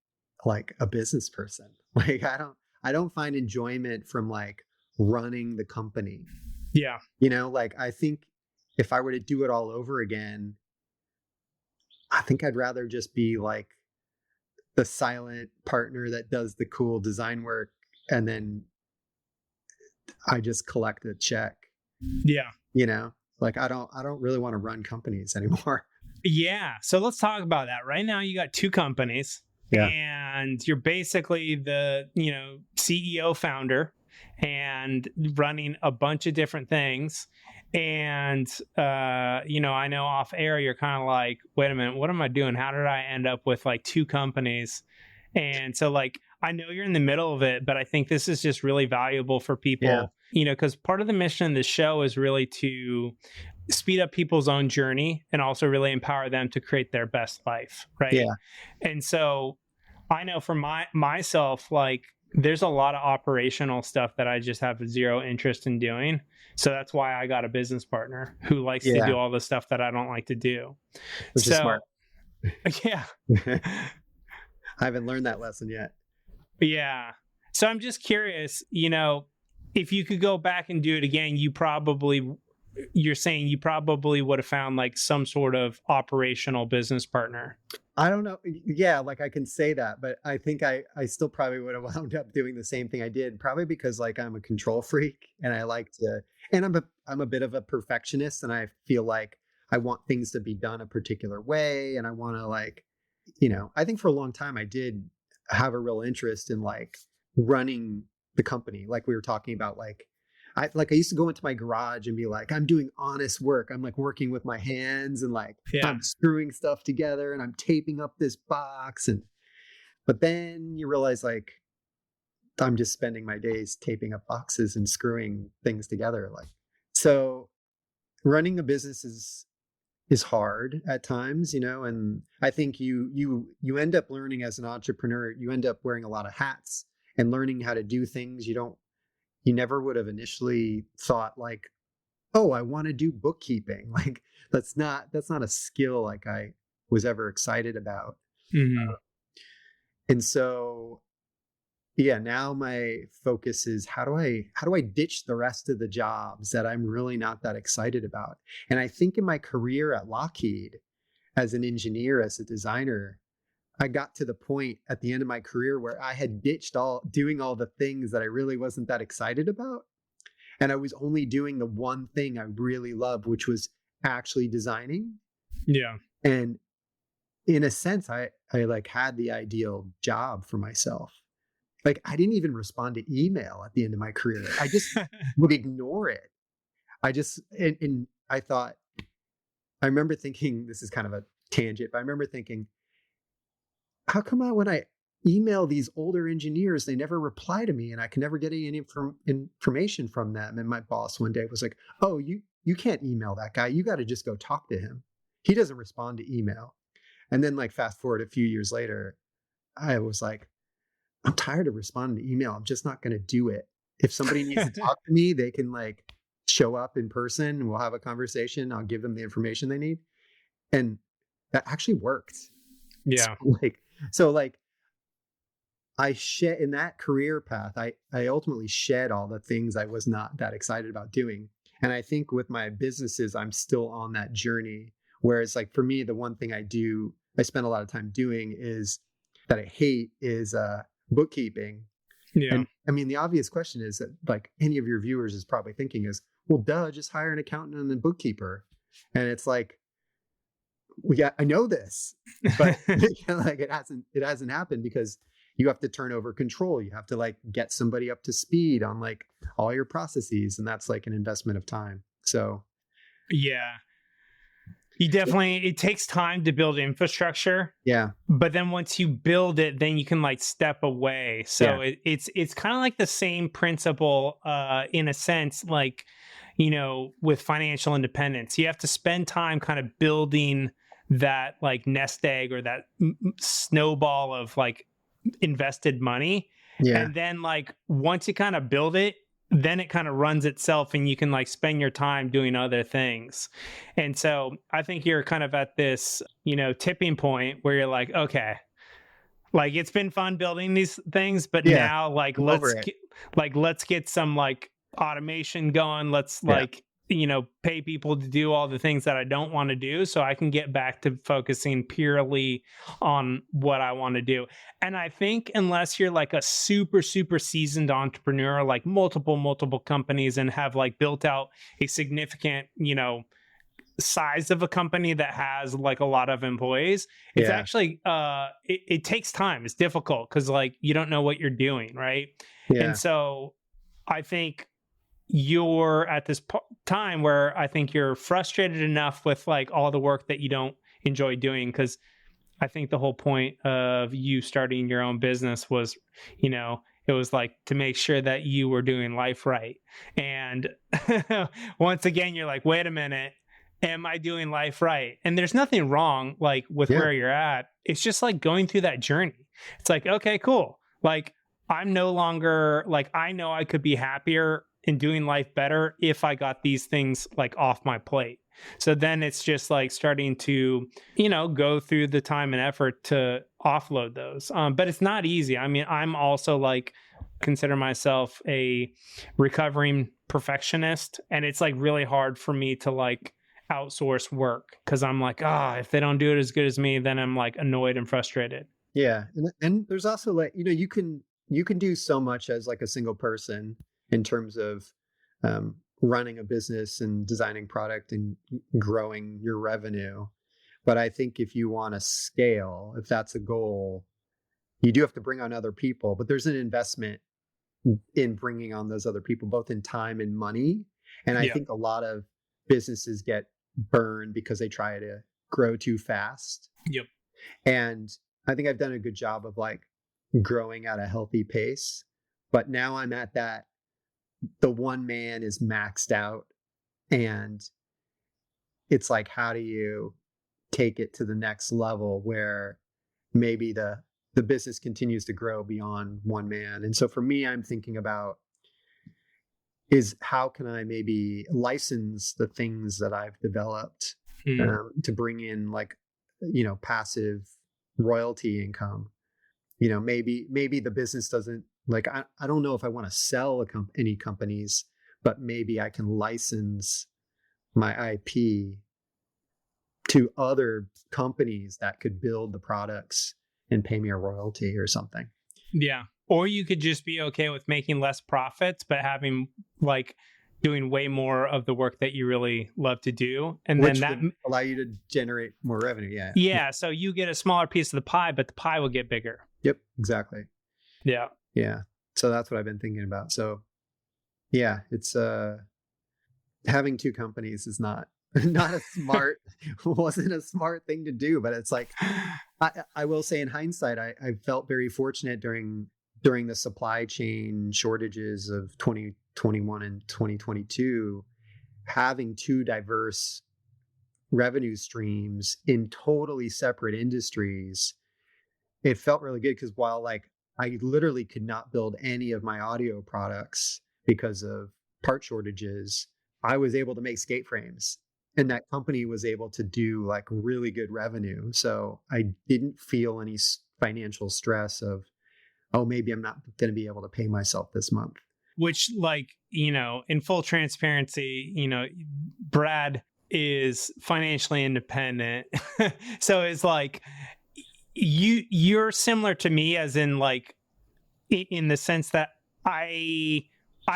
S1: like a business person. Like I don't find enjoyment from like running the company.
S2: Yeah.
S1: You know, like I think if I were to do it all over again, I think I'd rather just be like the silent partner that does the cool design work, and then I just collect a check.
S2: Yeah.
S1: You know, like I don't really want to run companies anymore.
S2: Yeah. So let's talk about that. Right now you got two companies.
S1: Yeah.
S2: And you're basically the, CEO founder and running a bunch of different things. And I know off air you're kind of like, wait a minute, what am I doing? How did I end up with like two companies? And so like, I know you're in the middle of it, but I think this is just really valuable for people, because part of the mission of the show is really to speed up people's own journey and also really empower them to create their best life. Right.
S1: Yeah.
S2: And so I know for myself, like there's a lot of operational stuff that I just have zero interest in doing. So that's why I got a business partner who likes to do all the stuff that I don't like to do.
S1: Which is smart.
S2: Yeah.
S1: I haven't learned that lesson yet.
S2: Yeah. So I'm just curious, if you could go back and do it again, you're saying you probably would have found like some sort of operational business partner.
S1: I don't know. Yeah, like I can say that, but I think I still probably would have wound up doing the same thing I did, probably because like I'm a control freak and I like to, and I'm a bit of a perfectionist, and I feel like I want things to be done a particular way, and I want to like, I think for a long time I did have a real interest in like running the company, like we were talking about, like I used to go into my garage and be like, I'm doing honest work. I'm like working with my hands and like I'm screwing stuff together and I'm taping up this box. But then you realize like I'm just spending my days taping up boxes and screwing things together. Like, so running a business is hard at times, and I think you end up learning as an entrepreneur, you end up wearing a lot of hats and learning how to do things you never would have initially thought like, oh, I want to do bookkeeping. Like that's not a skill like I was ever excited about.
S2: Mm-hmm.
S1: And so, now my focus is how do I ditch the rest of the jobs that I'm really not that excited about? And I think in my career at Lockheed as an engineer, as a designer, I got to the point at the end of my career where I had ditched doing all the things that I really wasn't that excited about. And I was only doing the one thing I really loved, which was actually designing.
S2: Yeah.
S1: And in a sense, I like had the ideal job for myself. Like I didn't even respond to email at the end of my career. I just would ignore it. And I thought, I remember thinking, this is kind of a tangent, but I remember thinking, how come when I email these older engineers. They never reply to me, and I can never get any information from them. And my boss one day was like, oh, you can't email that guy. You got to just go talk to him. He doesn't respond to email. And then like fast forward a few years later, I was like, I'm tired of responding to email. I'm just not going to do it. If somebody needs to talk to me, they can like show up in person and we'll have a conversation. I'll give them the information they need. And that actually worked.
S2: Yeah.
S1: So I shed in that career path, I ultimately shed all the things I was not that excited about doing. And I think with my businesses, I'm still on that journey. Whereas like for me, the one thing I spend a lot of time doing is that I hate is bookkeeping.
S2: Yeah.
S1: And I mean, the obvious question is that like any of your viewers is probably thinking is, well, duh, just hire an accountant and a bookkeeper. And it's like, I know this, but like it hasn't happened because you have to turn over control. You have to like get somebody up to speed on like all your processes. And that's like an investment of time. So
S2: yeah. It takes time to build infrastructure.
S1: Yeah.
S2: But then once you build it, then you can like step away. So it's kind of like the same principle in a sense, like, with financial independence. You have to spend time kind of building that like nest egg or that snowball of like invested money.
S1: Yeah.
S2: And then like once you kind of build it, then it kind of runs itself and you can like spend your time doing other things. And so I think you're kind of at this, tipping point where you're like, okay, like it's been fun building these things, but now like let's get some like automation going. Let's pay people to do all the things that I don't want to do so I can get back to focusing purely on what I want to do. And I think unless you're like a super, super seasoned entrepreneur, like multiple companies and have like built out a significant, size of a company that has like a lot of employees, it's actually, it takes time. It's difficult because like you don't know what you're doing. Right.
S1: Yeah.
S2: And so I think you're at this time where I think you're frustrated enough with like all the work that you don't enjoy doing. Cause I think the whole point of you starting your own business was, it was like to make sure that you were doing life right. And once again, you're like, wait a minute, am I doing life right? And there's nothing wrong like with where you're at. It's just like going through that journey. It's like, okay, cool. Like I'm no longer like, I know I could be happier in doing life better if I got these things like off my plate. So then it's just like starting to, go through the time and effort to offload those. But it's not easy. I mean, I'm also like consider myself a recovering perfectionist, and it's like really hard for me to like outsource work because I'm like, if they don't do it as good as me, then I'm like annoyed and frustrated.
S1: Yeah. And there's also like, you can do so much as like a single person in terms of running a business and designing product and growing your revenue. But I think if you want to scale, if that's a goal, you do have to bring on other people, but there's an investment in bringing on those other people, both in time and money. And I think a lot of businesses get burned because they try to grow too fast.
S2: Yep.
S1: And I think I've done a good job of like growing at a healthy pace, but now I'm at that, the one man is maxed out, and it's like, how do you take it to the next level where maybe the business continues to grow beyond one man? And so for me, I'm thinking about is how can I maybe license the things that I've developed to bring in like, passive royalty income. Maybe the business doesn't like, I don't know if I want to sell any companies, but maybe I can license my IP to other companies that could build the products and pay me a royalty or something.
S2: Yeah. Or you could just be okay with making less profits, but having like doing way more of the work that you really love to do. And
S1: which
S2: then that
S1: would allow you to generate more revenue. Yeah.
S2: Yeah. So you get a smaller piece of the pie, but the pie will get bigger.
S1: Yep. Exactly.
S2: Yeah.
S1: Yeah. So that's what I've been thinking about. So yeah, it's having two companies is not a smart wasn't a smart thing to do, but it's like I will say in hindsight, I felt very fortunate during the supply chain shortages of 2021 and 2022, having two diverse revenue streams in totally separate industries. It felt really good because while like I literally could not build any of my audio products because of part shortages, I was able to make skate frames, and that company was able to do like really good revenue. So I didn't feel any financial stress of, oh, maybe I'm not going to be able to pay myself this month.
S2: Which, like, in full transparency, Brad is financially independent. So it's like you're similar to me, as in like in the sense that I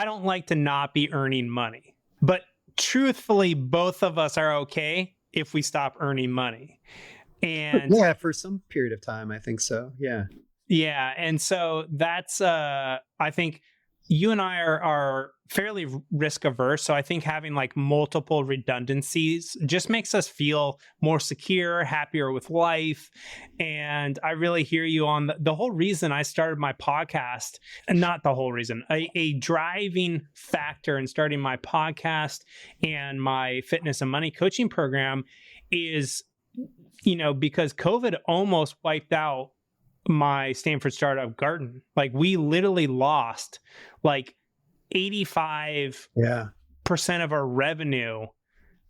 S2: don't like to not be earning money. But truthfully, both of us are okay if we stop earning money. And
S1: yeah, for some period of time, I think so. Yeah.
S2: Yeah. And so that's, I think you and I are fairly risk averse. So I think having like multiple redundancies just makes us feel more secure, happier with life. And I really hear you on the whole reason I started my podcast, and not the whole reason, a driving factor in starting my podcast and my fitness and money coaching program is, because COVID almost wiped out my Stanford startup garden. Like we literally lost like 85% of our revenue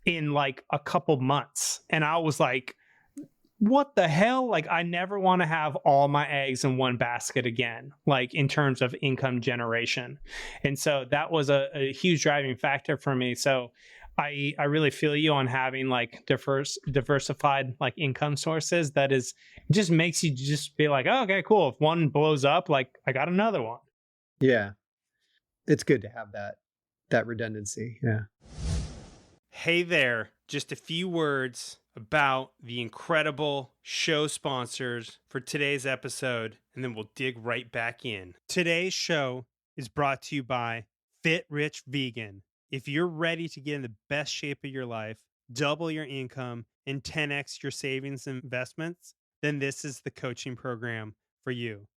S2: in like a couple months. And I was like, what the hell? Like I never want to have all my eggs in one basket again, like in terms of income generation. And so that was a huge driving factor for me. So I really feel you on having like diversified like income sources. That is just makes you just be like, oh, okay, cool. If one blows up, like I got another one.
S1: Yeah. It's good to have that redundancy. Yeah.
S3: Hey there, just a few words about the incredible show sponsors for today's episode, and then we'll dig right back in. Today's show is brought to you by Fit Rich Vegan. If you're ready to get in the best shape of your life, double your income, and 10x your savings and investments, then this is the coaching program for you.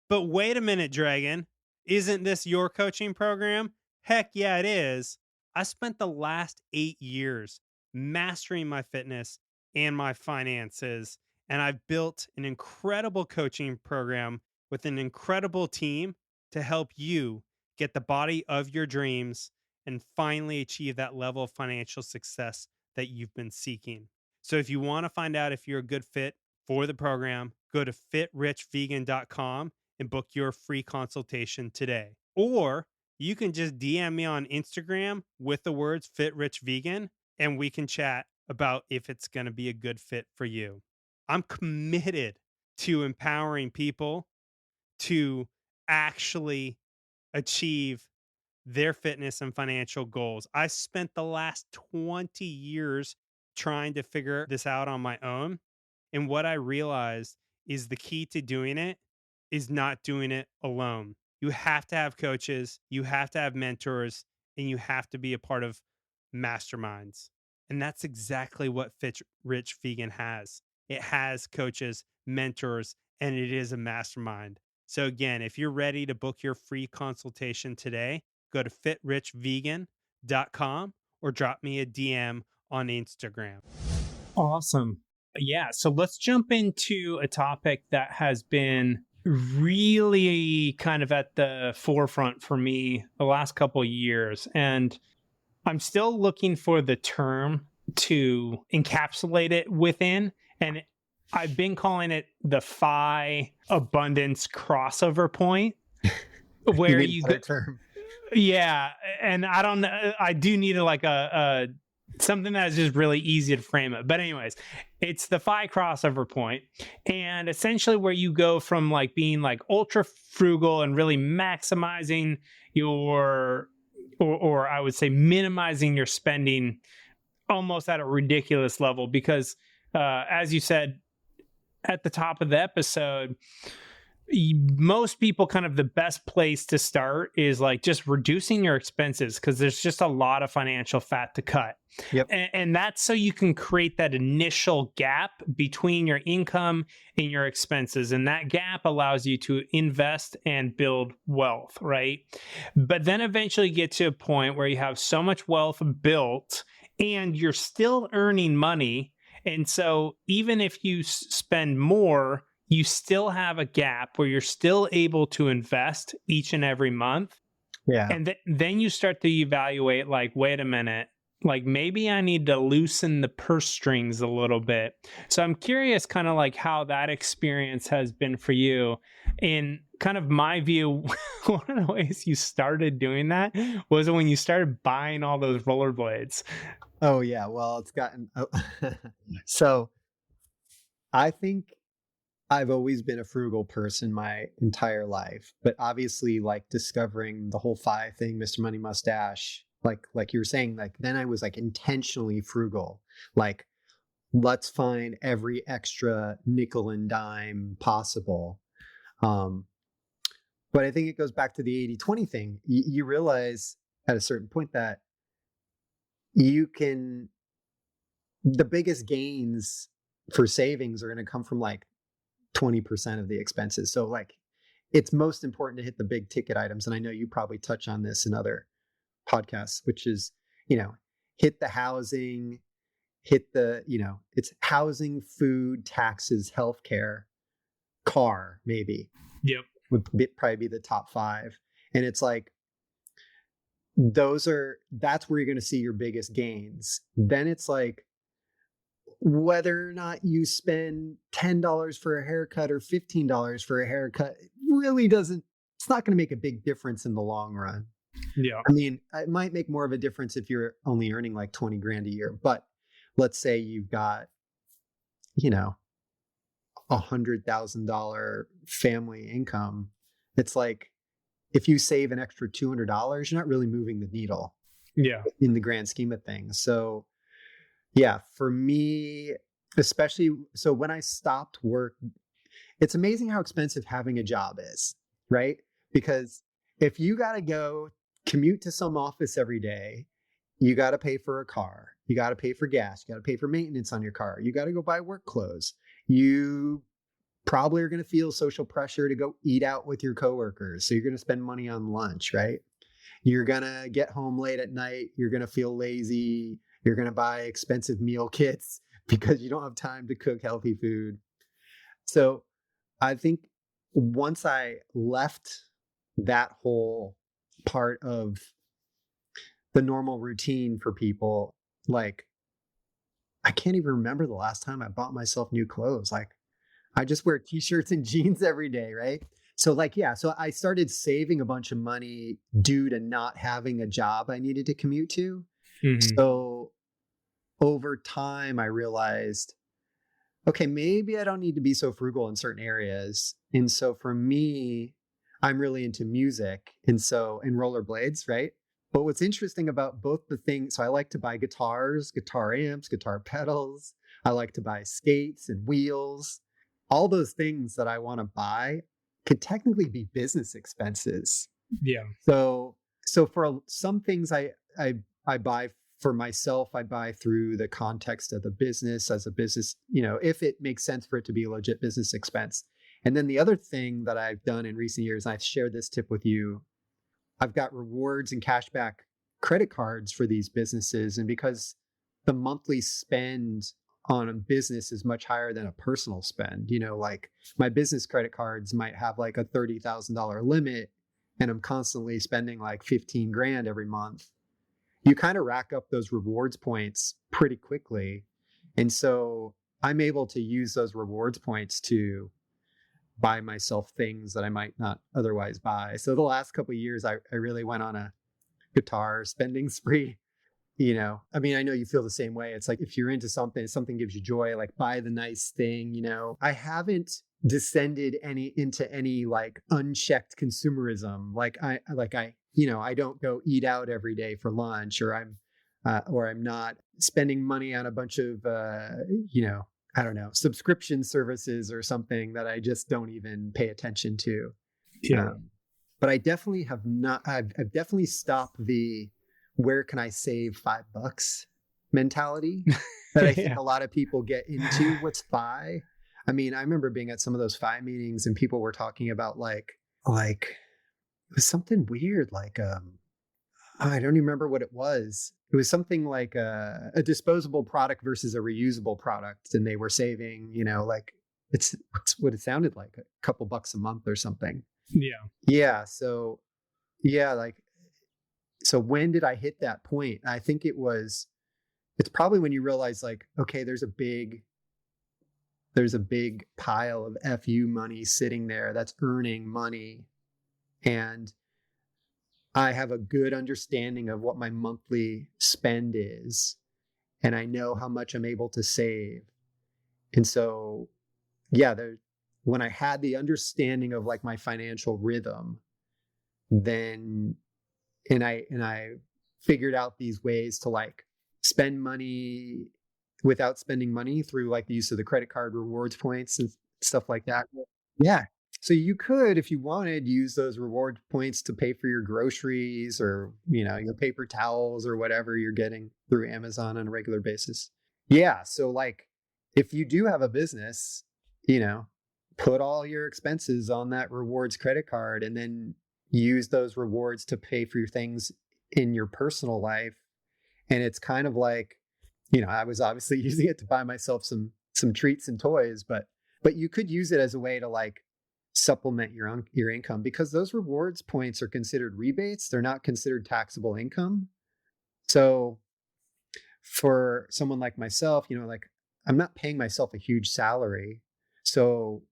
S3: But wait a minute, Dragon. Isn't this your coaching program? Heck yeah, it is. I spent the last 8 years mastering my fitness and my finances, and I've built an incredible coaching program with an incredible team to help you get the body of your dreams and finally achieve that level of financial success that you've been seeking. So if you want to find out if you're a good fit for the program, go to fitrichvegan.com and book your free consultation today. Or you can just DM me on Instagram with the words FitRichVegan, and we can chat about if it's going to be a good fit for you. I'm committed to empowering people to actually achieve their fitness and financial goals. I spent the last 20 years trying to figure this out on my own. And what I realized is the key to doing it is not doing it alone. You have to have coaches, you have to have mentors, and you have to be a part of masterminds. And that's exactly what Fit Rich Vegan has. It has coaches, mentors, and it is a mastermind. So again, if you're ready to book your free consultation today, go to fitrichvegan.com or drop me a DM on Instagram.
S2: Awesome. Yeah. So let's jump into a topic that has been really kind of at the forefront for me the last couple of years. And I'm still looking for the term to encapsulate it within. And I've been calling it the FI abundance crossover point, where you
S1: go term.
S2: Yeah, and I don't know. I do need a something that is just really easy to frame it. But anyways, it's the FI crossover point, and essentially where you go from like being like ultra frugal and really maximizing your, or I would say minimizing your spending, almost at a ridiculous level. Because as you said at the top of the episode, most people, kind of the best place to start is like just reducing your expenses, because there's just a lot of financial fat to cut.
S1: Yep.
S2: And that's so you can create that initial gap between your income and your expenses. And that gap allows you to invest and build wealth, right? But then eventually get to a point where you have so much wealth built and you're still earning money. And so even if you spend more, you still have a gap where you're still able to invest each and every month.
S1: Yeah.
S2: And then you start to evaluate, like, wait a minute, like maybe I need to loosen the purse strings a little bit. So I'm curious kind of like how that experience has been for you. In kind of my view, one of the ways you started doing that was when you started buying all those rollerblades.
S1: Oh yeah. Well, it's gotten so I think I've always been a frugal person my entire life, but obviously like discovering the whole FI thing, Mr. Money Mustache, like you were saying, like then I was like intentionally frugal. Like, let's find every extra nickel and dime possible. But I think it goes back to the 80-20 thing. You realize at a certain point that the biggest gains for savings are going to come from like 20% of the expenses. So like it's most important to hit the big ticket items. And I know you probably touch on this in other podcasts, which is, hit the housing, it's housing, food, taxes, healthcare, car, maybe.
S2: Yep.
S1: Would probably be the top 5. And it's like, that's where you're going to see your biggest gains. Then it's like, whether or not you spend $10 for a haircut or $15 for a haircut really it's not going to make a big difference in the long run.
S2: Yeah.
S1: I mean, it might make more of a difference if you're only earning like 20 grand a year, but let's say you've got, $100,000 family income. It's like, if you save an extra $200, you're not really moving the needle.
S2: Yeah.
S1: In the grand scheme of things. So yeah, for me, especially, so when I stopped work, it's amazing how expensive having a job is, right? Because if you got to go commute to some office every day, you got to pay for a car, you got to pay for gas, you got to pay for maintenance on your car, you got to go buy work clothes. You probably are going to feel social pressure to go eat out with your coworkers. So you're going to spend money on lunch, right? You're going to get home late at night. You're going to feel lazy. You're going to buy expensive meal kits because you don't have time to cook healthy food. So I think once I left that whole part of the normal routine for people, like I can't even remember the last time I bought myself new clothes. Like I just wear t-shirts and jeans every day, right? So like, yeah, so I started saving a bunch of money due to not having a job I needed to commute to.
S2: Mm-hmm.
S1: So over time, I realized, okay, maybe I don't need to be so frugal in certain areas. And so for me, I'm really into music and rollerblades, right? But what's interesting about both the things, so I like to buy guitars, guitar amps, guitar pedals. I like to buy skates and wheels. All those things that I want to buy could technically be business expenses.
S2: Yeah.
S1: So for some things I buy for myself, I buy through the context of the business as a business, if it makes sense for it to be a legit business expense. And then the other thing that I've done in recent years, and I've shared this tip with you, I've got rewards and cashback credit cards for these businesses. And because the monthly spend on a business is much higher than a personal spend, like my business credit cards might have like a $30,000 limit and I'm constantly spending like 15 grand every month. You kind of rack up those rewards points pretty quickly. And so I'm able to use those rewards points to buy myself things that I might not otherwise buy. So the last couple of years, I really went on a guitar spending spree. I mean, I know you feel the same way. It's like, if you're into something gives you joy, like buy the nice thing, I haven't descended into any like unchecked consumerism. I don't go eat out every day for lunch, or I'm not spending money on a bunch of, I don't know, subscription services or something that I just don't even pay attention to.
S2: Yeah.
S1: But I definitely have not, I've definitely stopped the where can I save $5 mentality that I think
S2: Yeah.
S1: a lot of people get into. What's FI? I mean, I remember being at some of those FI meetings and people were talking about like it was something weird, like I don't even remember what it was. It was something like a disposable product versus a reusable product, and they were saving, like it's what it sounded like, a couple bucks a month or something.
S2: Yeah.
S1: Yeah. So yeah, like so when did I hit that point? I think it's probably when you realize like, okay, there's a big pile of FU money sitting there that's earning money, and I have a good understanding of what my monthly spend is, and I know how much I'm able to save. And so, yeah, when I had the understanding of like my financial rhythm, then and I figured out these ways to like spend money without spending money through like the use of the credit card rewards points and stuff like that. Yeah. So you could, if you wanted, use those reward points to pay for your groceries or, your paper towels or whatever you're getting through Amazon on a regular basis. Yeah. So like if you do have a business, put all your expenses on that rewards credit card and then use those rewards to pay for your things in your personal life. And it's kind of like, I was obviously using it to buy myself some treats and toys, but you could use it as a way to like supplement your income, because those rewards points are considered rebates. They're not considered taxable income. So for someone like myself, like I'm not paying myself a huge salary. So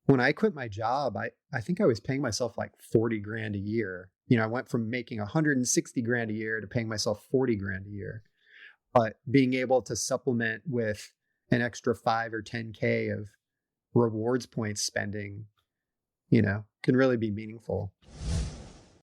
S1: when I quit my job, I think I was paying myself like 40 grand a year. I went from making 160 grand a year to paying myself 40 grand a year. But being able to supplement with an extra 5 or 10K of rewards points spending, can really be meaningful.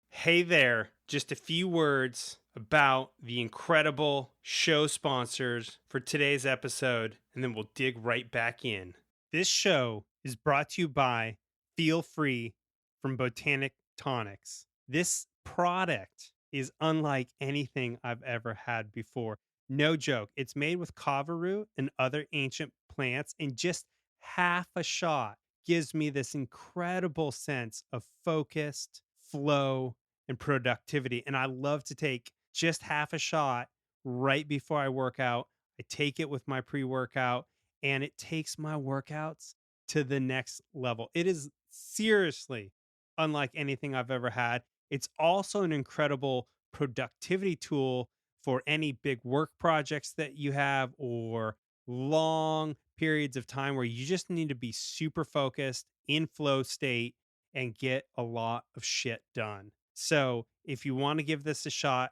S3: Hey there, just a few words about the incredible show sponsors for today's episode, and then we'll dig right back in. This show is brought to you by Feel Free from Botanic Tonics. This product is unlike anything I've ever had before. No joke. It's made with kava root and other ancient plants, and just half a shot gives me this incredible sense of focused flow and productivity. And I love to take just half a shot right before I work out. I take it with my pre-workout, and it takes my workouts to the next level. It is seriously unlike anything I've ever had. It's also an incredible productivity tool for any big work projects that you have, or long periods of time where you just need to be super focused in flow state and get a lot of shit done. So if you want to give this a shot,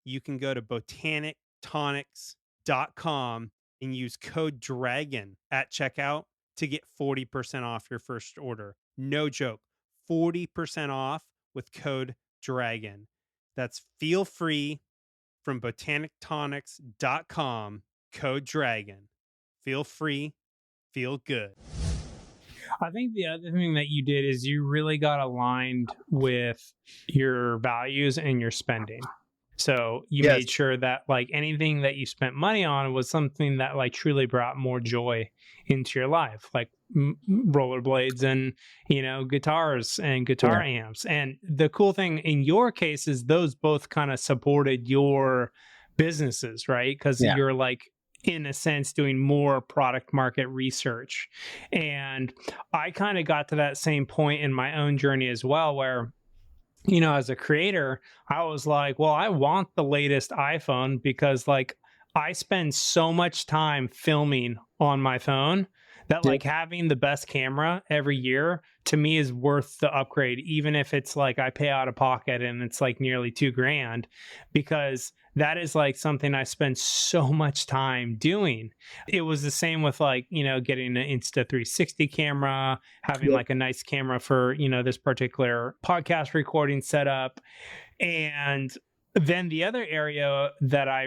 S3: you can go to botanictonics.com and use code DRAGON at checkout to get 40% off your first order. No joke. 40% off with code DRAGON. That's Feel Free from botanictonics.com, code DRAGON. Feel free, feel good.
S2: I think the other thing that you did is you really got aligned with your values and your spending. So you
S1: Yes.
S2: made sure that like anything that you spent money on was something that like truly brought more joy into your life, like rollerblades and, guitars and guitar amps. And the cool thing in your case is those both kind of supported your businesses, right? Because you're like, in a sense, doing more product market research. And I kind of got to that same point in my own journey as well, where as a creator, I was like, well, I want the latest iPhone because like I spend so much time filming on my phone that like having the best camera every year to me is worth the upgrade, even if it's like I pay out of pocket and it's like nearly $2,000, because that is like something I spend so much time doing. It was the same with like, getting an Insta360 camera, having like a nice camera for, this particular podcast recording setup. And then the other area that I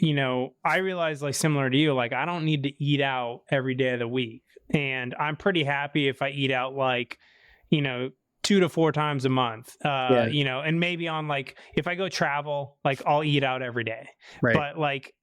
S2: I realized, like, similar to you, like, I don't need to eat out every day of the week. And I'm pretty happy if I eat out, like, 2 to 4 times a month,
S1: Yeah.
S2: and maybe on, like, if I go travel, like, I'll eat out every day.
S1: Right.
S2: But like,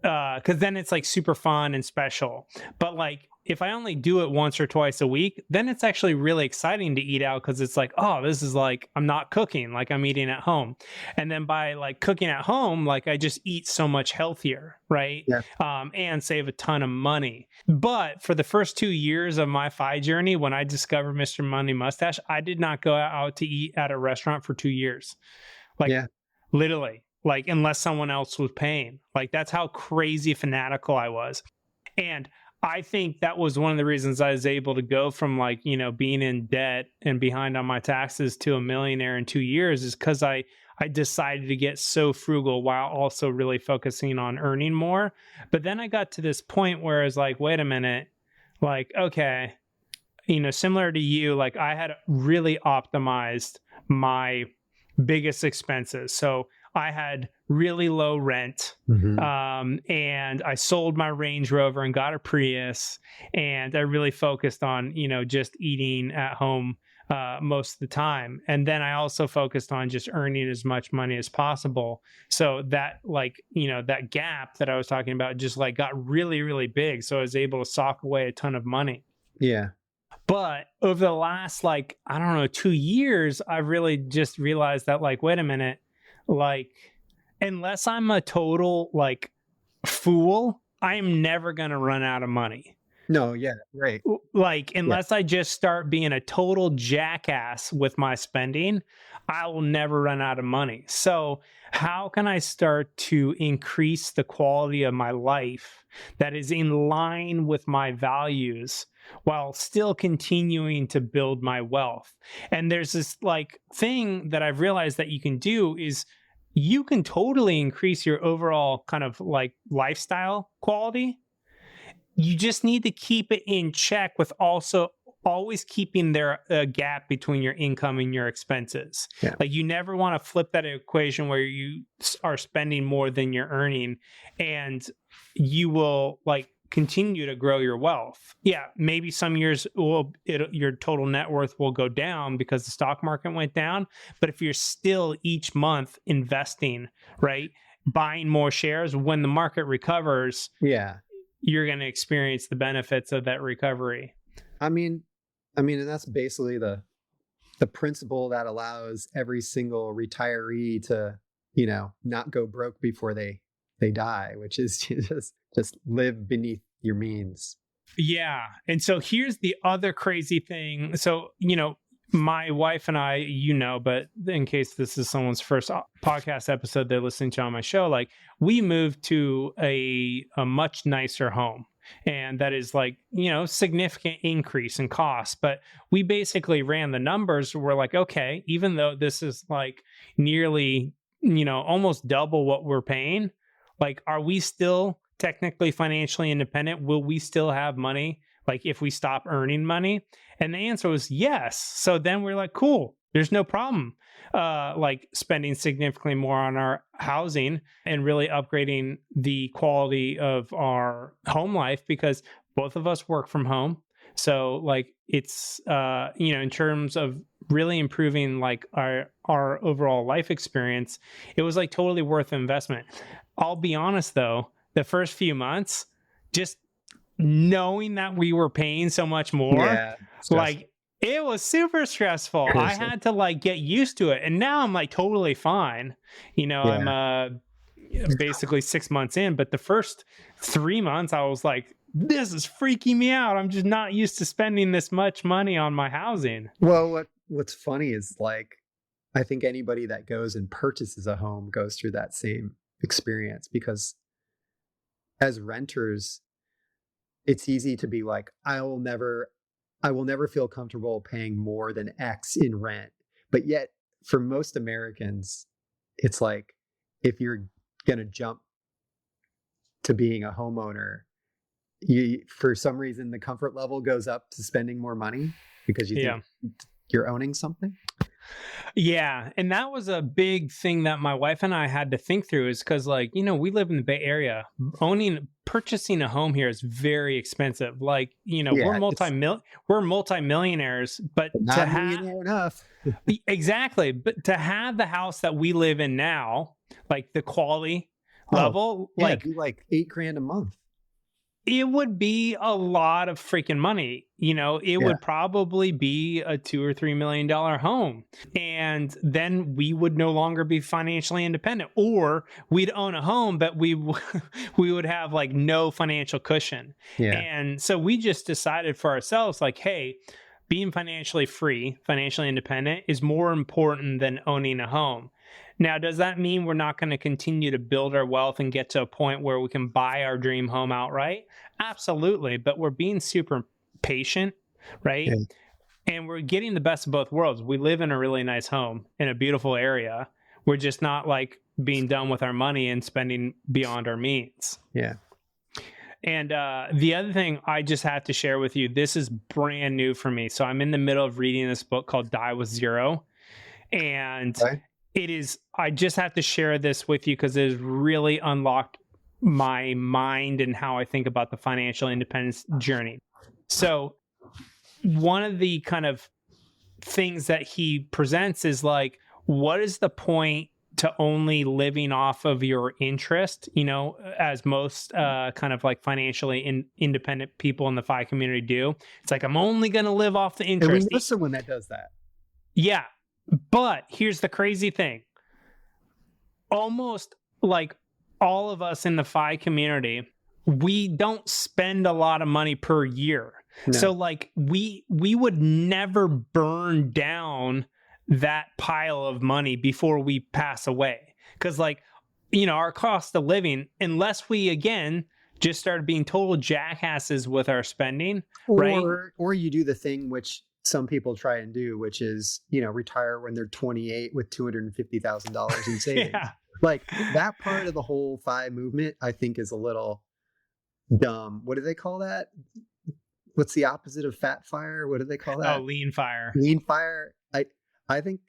S2: because then it's like super fun and special. But like, if I only do it once or twice a week, then it's actually really exciting to eat out, because it's like, oh, this is like, I'm not cooking, like I'm eating at home. And then by like cooking at home, like I just eat so much healthier, right?
S1: Yeah.
S2: And save a ton of money. But for the first 2 years of my FI journey, when I discovered Mr. Money Mustache, I did not go out to eat at a restaurant for 2 years. Like,
S1: Yeah.
S2: literally, like, unless someone else was paying. Like, that's how crazy fanatical I was. And I think that was one of the reasons I was able to go from, like, being in debt and behind on my taxes to a millionaire in 2 years, is because I decided to get so frugal while also really focusing on earning more. But then I got to this point where I was like, wait a minute, like, okay, similar to you, like, I had really optimized my biggest expenses. So I had really low rent, and I sold my Range Rover and got a Prius, and I really focused on, just eating at home most of the time. And then I also focused on just earning as much money as possible. So that, like, that gap that I was talking about just like got really, really big. So I was able to sock away a ton of money.
S1: Yeah.
S2: But over the last, like, I don't know, 2 years, I've really just realized that, like, wait a minute, like, unless I'm a total, like, fool, I'm never going to run out of money.
S1: No, yeah, right.
S2: Like, unless I just start being a total jackass with my spending, I will never run out of money. So how can I start to increase the quality of my life that is in line with my values while still continuing to build my wealth? And there's this, like, thing that I've realized that you can do is you can totally increase your overall kind of like lifestyle quality. You just need to keep it in check with also always keeping there a gap between your income and your expenses.
S1: Yeah.
S2: Like, you never want to flip that equation where you are spending more than you're earning, and you will, like, continue to grow your wealth. Yeah, maybe some years your total net worth will go down because the stock market went down, but if you're still each month investing, right, buying more shares, when the market recovers,
S1: Yeah.
S2: you're going to experience the benefits of that recovery.
S1: I mean, and that's basically the principle that allows every single retiree to, not go broke before they die, which is just live beneath your means.
S2: Yeah. And so here's the other crazy thing. So, my wife and I, but in case this is someone's first podcast episode they're listening to on my show, like, we moved to a much nicer home. And that is, like, significant increase in cost. But we basically ran the numbers. We're like, okay, even though this is like nearly, almost double what we're paying, like, are we still technically financially independent? Will we still have money, like, if we stop earning money? And the answer was yes. So then we're like, cool, there's no problem, like, spending significantly more on our housing and really upgrading the quality of our home life, because both of us work from home. So, like, it's, in terms of really improving, like, our overall life experience, it was, like, totally worth the investment. I'll be honest though, the first few months, just knowing that we were paying so much more, like, it was super stressful. I had to, like, get used to it. And now I'm, like, totally fine. I'm basically 6 months in, but the first 3 months I was like, this is freaking me out. I'm just not used to spending this much money on my housing.
S1: Well, what's funny is, like, I think anybody that goes and purchases a home goes through that same experience, because as renters, it's easy to be like, I will never feel comfortable paying more than X in rent. But yet, for most Americans, it's like, if you're going to jump to being a homeowner, for some reason, the comfort level goes up to spending more money because you think you're owning something.
S2: Yeah. And that was a big thing that my wife and I had to think through is because, like, we live in the Bay Area. Purchasing a home here is very expensive. Like,
S1: Yeah, it's
S2: we're multimillionaires, but to
S1: not
S2: have
S1: millionaire enough.
S2: exactly, but to have the house that we live in now, like the quality
S1: Oh,
S2: level,
S1: yeah,
S2: like
S1: it'd be like $8,000 a month.
S2: it would be a lot of freaking money. It
S1: Yeah.
S2: would probably be a $2 or $3 million home. And then we would no longer be financially independent, or we'd own a home, but we would have like no financial cushion.
S1: Yeah.
S2: And so we just decided for ourselves, like, hey, being financially free, financially independent is more important than owning a home. Now, does that mean we're not going to continue to build our wealth and get to a point where we can buy our dream home outright? Absolutely. But we're being super patient, right?
S1: Yeah.
S2: And we're getting the best of both worlds. We live in a really nice home in a beautiful area. We're just not like being done with our money and spending beyond our means.
S1: Yeah.
S2: And the other thing I just have to share with you, this is brand new for me. So I'm in the middle of reading this book called Die with Zero. And
S1: Okay.
S2: I just have to share this with you because it has really unlocked my mind and how I think about the financial independence journey. So one of the kind of things that he presents is like, what is the point to only living off of your interest? As most kind of like financially independent people in the FI community do. It's like, I'm only going to live off the
S1: And
S2: interest.
S1: we know someone that does that.
S2: Yeah. But here's the crazy thing. Almost like all of us in the FI community, we don't spend a lot of money per year.
S1: No.
S2: So like we would never burn down that pile of money before we pass away. Because like, our cost of living, unless we, again, just started being total jackasses with our spending, right?
S1: Or you do the thing which some people try and do, which is, retire when they're 28 with $250,000 in savings.
S2: Yeah.
S1: Like that part of the whole FI movement, I think is a little dumb. What do they call that? What's the opposite of fat fire? What do they call that?
S2: Oh, lean fire.
S1: Lean fire. I think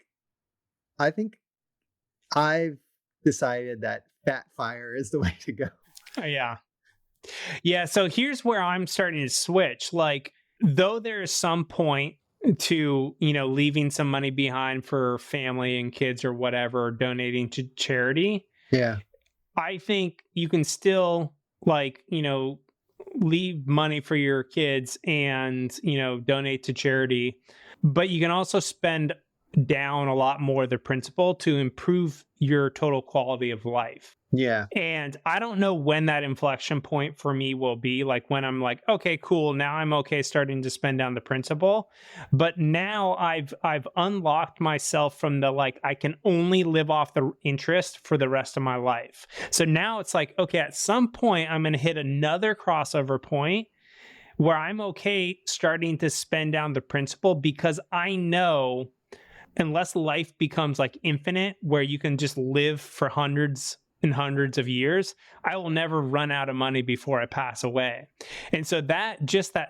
S1: I've decided that fat fire is the way to go.
S2: Yeah. Yeah. So here's where I'm starting to switch. Like, though there is some point to, leaving some money behind for family and kids or whatever, or donating to charity.
S1: Yeah.
S2: I think you can still leave money for your kids and, donate to charity, but you can also spend down a lot more of the principal to improve your total quality of life.
S1: Yeah.
S2: And I don't know when that inflection point for me will be, like when I'm like, okay, cool, now I'm okay starting to spend down the principal. But now I've unlocked myself from the like, I can only live off the interest for the rest of my life. So now it's like, okay, at some point I'm going to hit another crossover point where I'm okay starting to spend down the principal, because I know unless life becomes like infinite, where you can just live for hundreds and hundreds of years, I will never run out of money before I pass away. And so that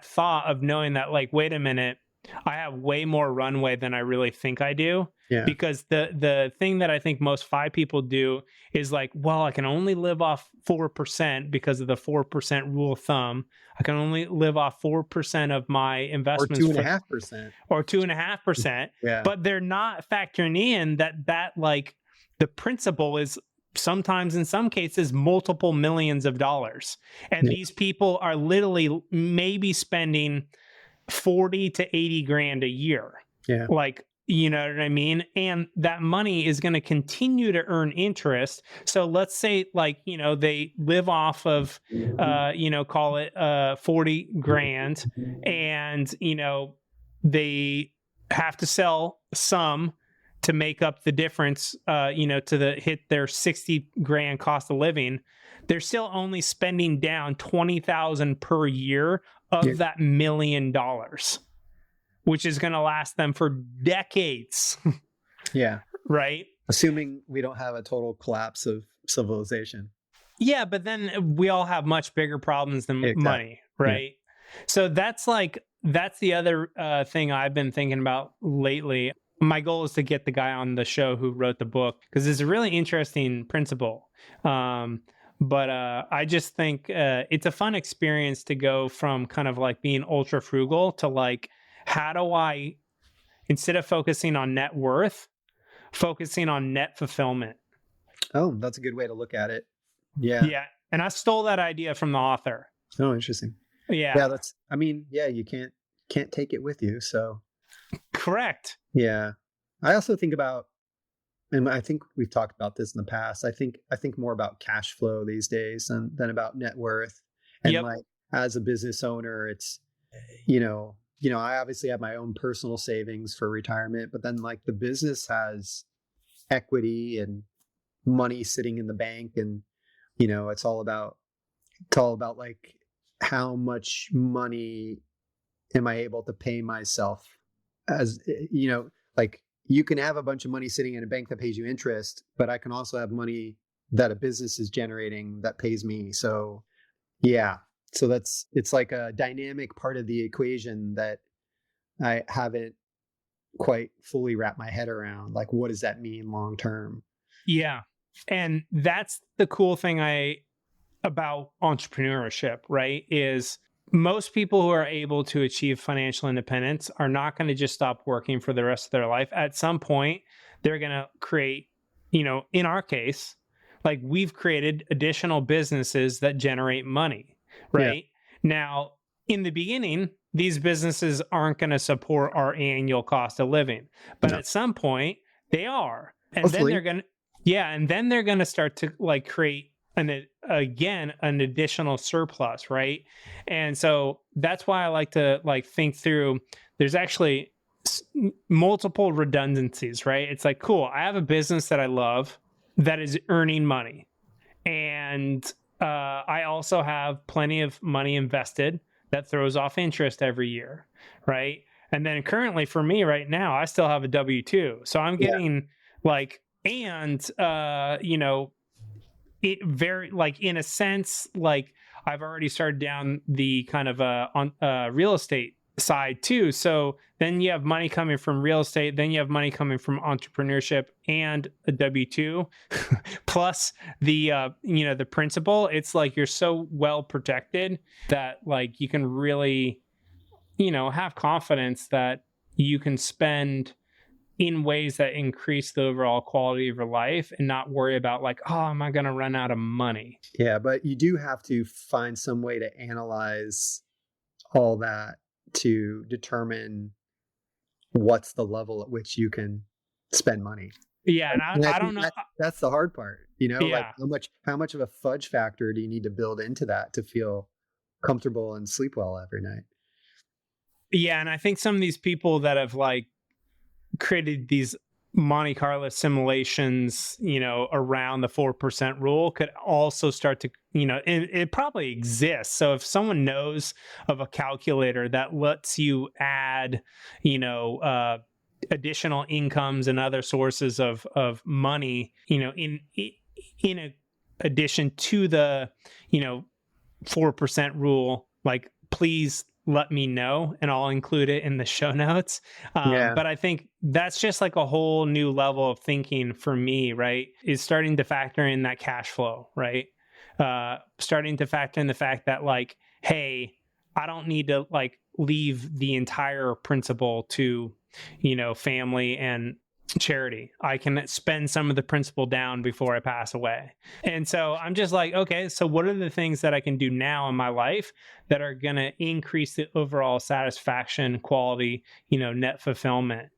S2: thought of knowing that, like, wait a minute, I have way more runway than I really think I do.
S1: Yeah.
S2: Because the thing that I think most FI people do is like, well, I can only live off 4% because of the 4% rule of thumb. I can only live off 4% of my investments.
S1: Or 2.5%.
S2: Or 2.5%.
S1: Yeah.
S2: But they're not factoring in that like the principal is sometimes, in some cases, multiple millions of dollars. And these people are literally maybe spending 40 to 80 grand a year.
S1: Yeah.
S2: Like, you know what I mean? And that money is going to continue to earn interest. So let's say, like, they live off of, call it 40 grand, and, they have to sell some to make up the difference, to hit their 60 grand cost of living. They're still only spending down 20,000 per year of that $1 million, which is going to last them for decades.
S1: Yeah.
S2: Right?
S1: Assuming we don't have a total collapse of civilization.
S2: Yeah, but then we all have much bigger problems than money, right? Yeah. So that's the other thing I've been thinking about lately. my goal is to get the guy on the show who wrote the book, because it's a really interesting principle. But I just think it's a fun experience to go from kind of like being ultra frugal to like, how do I, instead of focusing on net worth, focusing on net fulfillment.
S1: Oh, that's a good way to look at it. Yeah.
S2: Yeah. And I stole that idea from the author.
S1: Oh, interesting.
S2: Yeah.
S1: Yeah, you can't take it with you. So
S2: correct.
S1: yeah. I also think about, and I think we've talked about this in the past, I think more about cash flow these days than about net worth. And like as a business owner, it's, I obviously have my own personal savings for retirement, but then like the business has equity and money sitting in the bank, and it's all about like how much money am I able to pay myself, as like you can have a bunch of money sitting in a bank that pays you interest, but I can also have money that a business is generating that pays me. So yeah, so it's like a dynamic part of the equation that I haven't quite fully wrapped my head around. Like, what does that mean long term?
S2: Yeah. And that's the cool thing about entrepreneurship, right? Is most people who are able to achieve financial independence are not going to just stop working for the rest of their life. At some point, they're going to create, in our case, like we've created additional businesses that generate money, right? Yeah. Now, in the beginning, these businesses aren't going to support our annual cost of living, but at some point they are. And
S1: hopefully.
S2: then they're going to start to like create an additional surplus, right? And so that's why I like to like think through, there's actually multiple redundancies, right? It's like, cool, I have a business that I love that is earning money, and I also have plenty of money invested that throws off interest every year, right? And then currently for me right now, I still have a W-2, so I'm getting like, and it very like in a sense, like I've already started down the kind of on real estate side too. So then you have money coming from real estate, then you have money coming from entrepreneurship and a W-2 plus the the principal. It's like you're so well protected that like you can really have confidence that you can spend in ways that increase the overall quality of your life and not worry about like, oh, am I going to run out of money?
S1: Yeah, but you do have to find some way to analyze all that to determine what's the level at which you can spend money.
S2: Yeah, and I don't know.
S1: That's the hard part, like how much of a fudge factor do you need to build into that to feel comfortable and sleep well every night?
S2: Yeah, and I think some of these people that have like created these Monte Carlo simulations, around the 4% rule could also start to, it probably exists. So if someone knows of a calculator that lets you add, additional incomes and other sources of money, in addition to the, 4% rule, like please let me know and I'll include it in the show notes. But I think that's just like a whole new level of thinking for me, right? Is starting to factor in that cash flow, right? Starting to factor in the fact that like, hey, I don't need to like leave the entire principal to, family and charity. I can spend some of the principal down before I pass away. And so I'm just like, okay, so what are the things that I can do now in my life that are going to increase the overall satisfaction, quality, net fulfillment?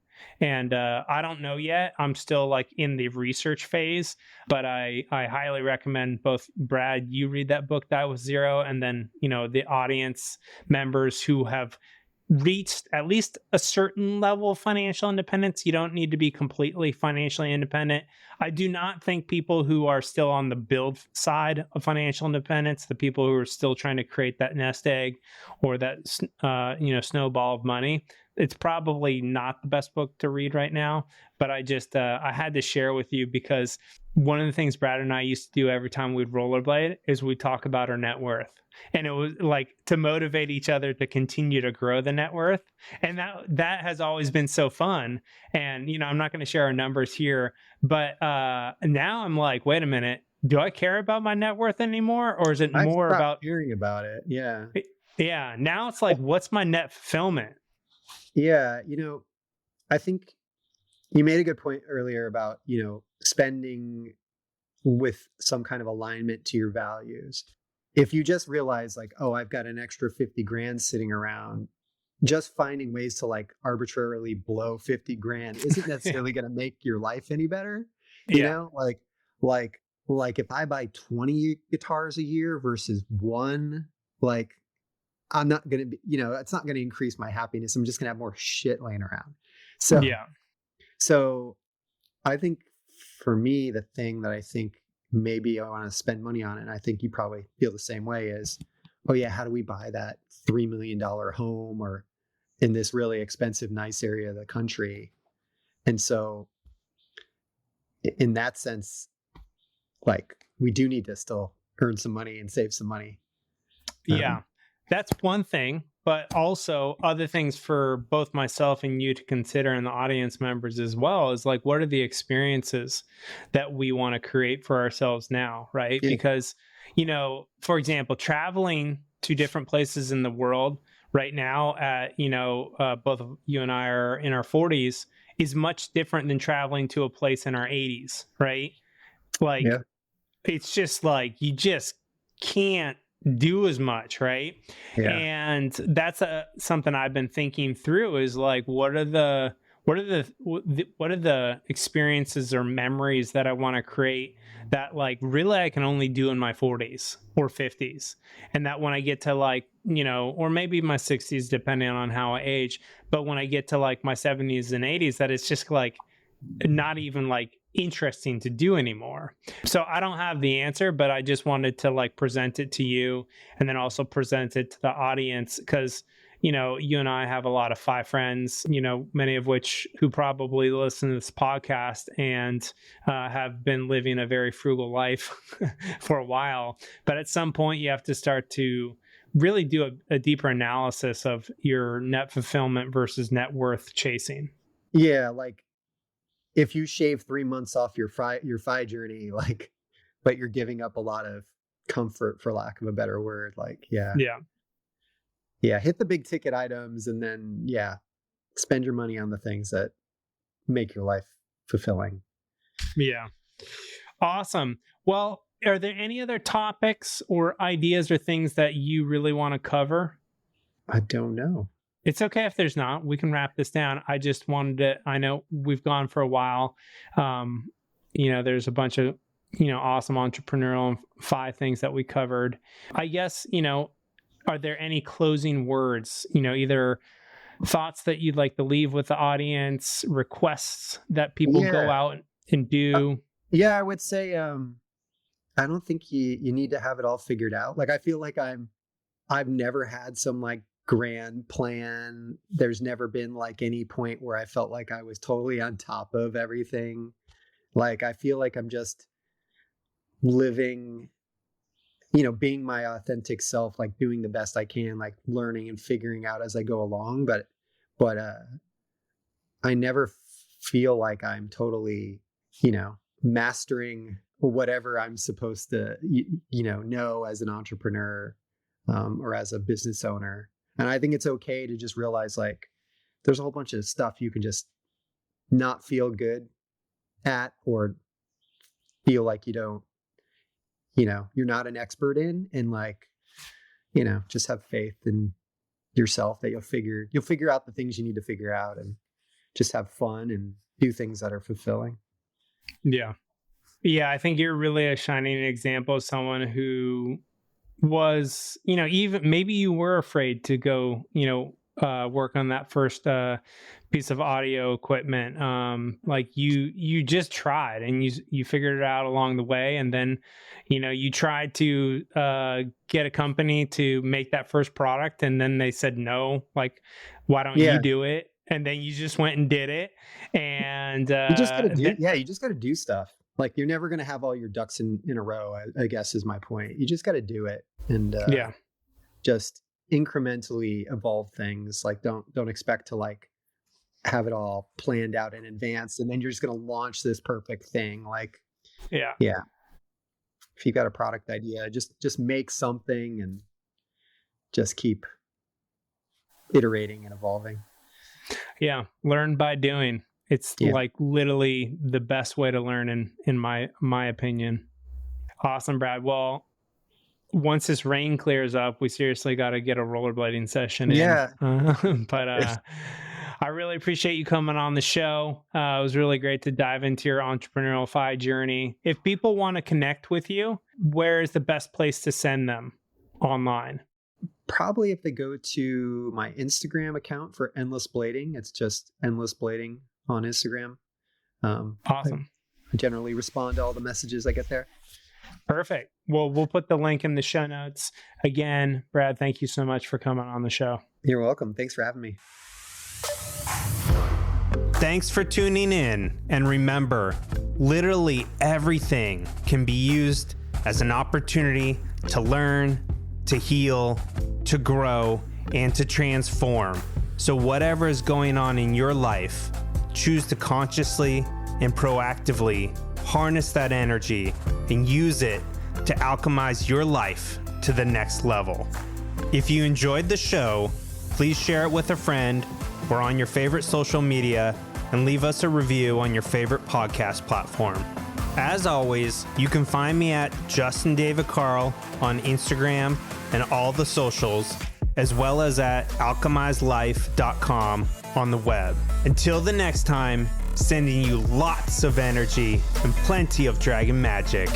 S2: And I don't know yet. I'm still like in the research phase, but I highly recommend both Brad, you read that book, That Was Zero, and then, the audience members who have reached at least a certain level of financial independence. You don't need to be completely financially independent. I do not think people who are still on the build side of financial independence, the people who are still trying to create that nest egg or that, snowball of money, it's probably not the best book to read right now, but I just I had to share with you because one of the things Brad and I used to do every time we'd rollerblade is we talk about our net worth. And it was like to motivate each other to continue to grow the net worth. And that has always been so fun. And, I'm not going to share our numbers here, but now I'm like, wait a minute, do I care about my net worth anymore? Or is it
S1: I've
S2: more
S1: stopped
S2: about
S1: hearing about it. Yeah.
S2: Yeah. Now it's like, what's my net fulfillment?
S1: Yeah. I think you made a good point earlier about, spending with some kind of alignment to your values. If you just realize like, oh, I've got an extra 50 grand sitting around, just finding ways to like arbitrarily blow 50 grand isn't necessarily going to make your life any better.
S2: Yeah.
S1: Like if I buy 20 guitars a year versus one, like I'm not going to be, it's not going to increase my happiness. I'm just going to have more shit laying around.
S2: Yeah.
S1: So I think for me, the thing that I think maybe I want to spend money on, and I think you probably feel the same way, is, oh yeah, how do we buy that $3 million home or in this really expensive, nice area of the country? And so in that sense, like we do need to still earn some money and save some money.
S2: Yeah. That's one thing, but also other things for both myself and you to consider and the audience members as well is like, what are the experiences that we want to create for ourselves now, right?
S1: Yeah.
S2: Because, for example, traveling to different places in the world right now at, both of you and I are in our 40s is much different than traveling to a place in our 80s, right? Like, it's just like, you just can't do as much, right?
S1: Yeah.
S2: And that's something I've been thinking through is like, what are the experiences or memories that I want to create that like really I can only do in my 40s or 50s, and that when I get to like, or maybe my 60s depending on how I age, but when I get to like my 70s and 80s, that it's just like not even like interesting to do anymore. So I don't have the answer, but I just wanted to like present it to you and then also present it to the audience because, you and I have a lot of 5 friends, many of which who probably listen to this podcast and have been living a very frugal life for a while. But at some point you have to start to really do a deeper analysis of your net fulfillment versus net worth chasing.
S1: Yeah. Like, if you shave 3 months off your FI journey, like, but you're giving up a lot of comfort, for lack of a better word, like, yeah, hit the big ticket items and then, spend your money on the things that make your life fulfilling.
S2: Yeah. Awesome. Well, are there any other topics or ideas or things that you really want to cover?
S1: I don't know.
S2: It's okay if there's not. We can wrap this down. I just wanted to, I know we've gone for a while. There's a bunch of, awesome entrepreneurial and 5 things that we covered. I guess, are there any closing words, either thoughts that you'd like to leave with the audience, requests that people go out and do?
S1: I would say, I don't think you need to have it all figured out. Like, I feel like I've never had some like grand plan. There's never been like any point where I felt like I was totally on top of everything. Like, I feel like I'm just living, being my authentic self, like doing the best I can, like learning and figuring out as I go along. But I never feel like I'm totally, mastering whatever I'm supposed to, know as an entrepreneur or as a business owner. And I think it's okay to just realize like there's a whole bunch of stuff you can just not feel good at or feel like you don't, you're not an expert in, and like, just have faith in yourself that you'll figure out the things you need to figure out and just have fun and do things that are fulfilling.
S2: Yeah. Yeah. I think you're really a shining example of someone who was, even maybe you were afraid to go, work on that first piece of audio equipment. Like you just tried and you figured it out along the way, and then you tried to get a company to make that first product, and then they said no. Like, why don't you do it? And then you just went and did it, and
S1: you just gotta do. You just gotta do stuff. Like, you're never gonna have all your ducks in a row, I guess is my point. You just gotta do it, and just incrementally evolve things. Like, don't expect to like have it all planned out in advance, and then you're just gonna launch this perfect thing. Like, if you got a product idea, just make something and just keep iterating and evolving.
S2: Yeah, learn by doing. It's like literally the best way to learn in my opinion. Awesome, Brad. Well, once this rain clears up, we seriously got to get a rollerblading session in. But I really appreciate you coming on the show. It was really great to dive into your entrepreneurial FI journey. If people want to connect with you, where is the best place to send them online?
S1: Probably if they go to my Instagram account for Endless Blading. It's just Endless Blading on Instagram.
S2: Awesome.
S1: I generally respond to all the messages I get there.
S2: Perfect. Well, we'll put the link in the show notes. Again, Brad, thank you so much for coming on the show.
S1: You're welcome. Thanks for having me.
S3: Thanks for tuning in. And remember, literally everything can be used as an opportunity to learn, to heal, to grow, and to transform. So whatever is going on in your life, choose to consciously and proactively harness that energy and use it to alchemize your life to the next level. If you enjoyed the show, please share it with a friend or on your favorite social media, and leave us a review on your favorite podcast platform. As always, you can find me at Justin David Carl on Instagram and all the socials, as well as at alchemizelife.com on the web. Until the next time, sending you lots of energy and plenty of dragon magic.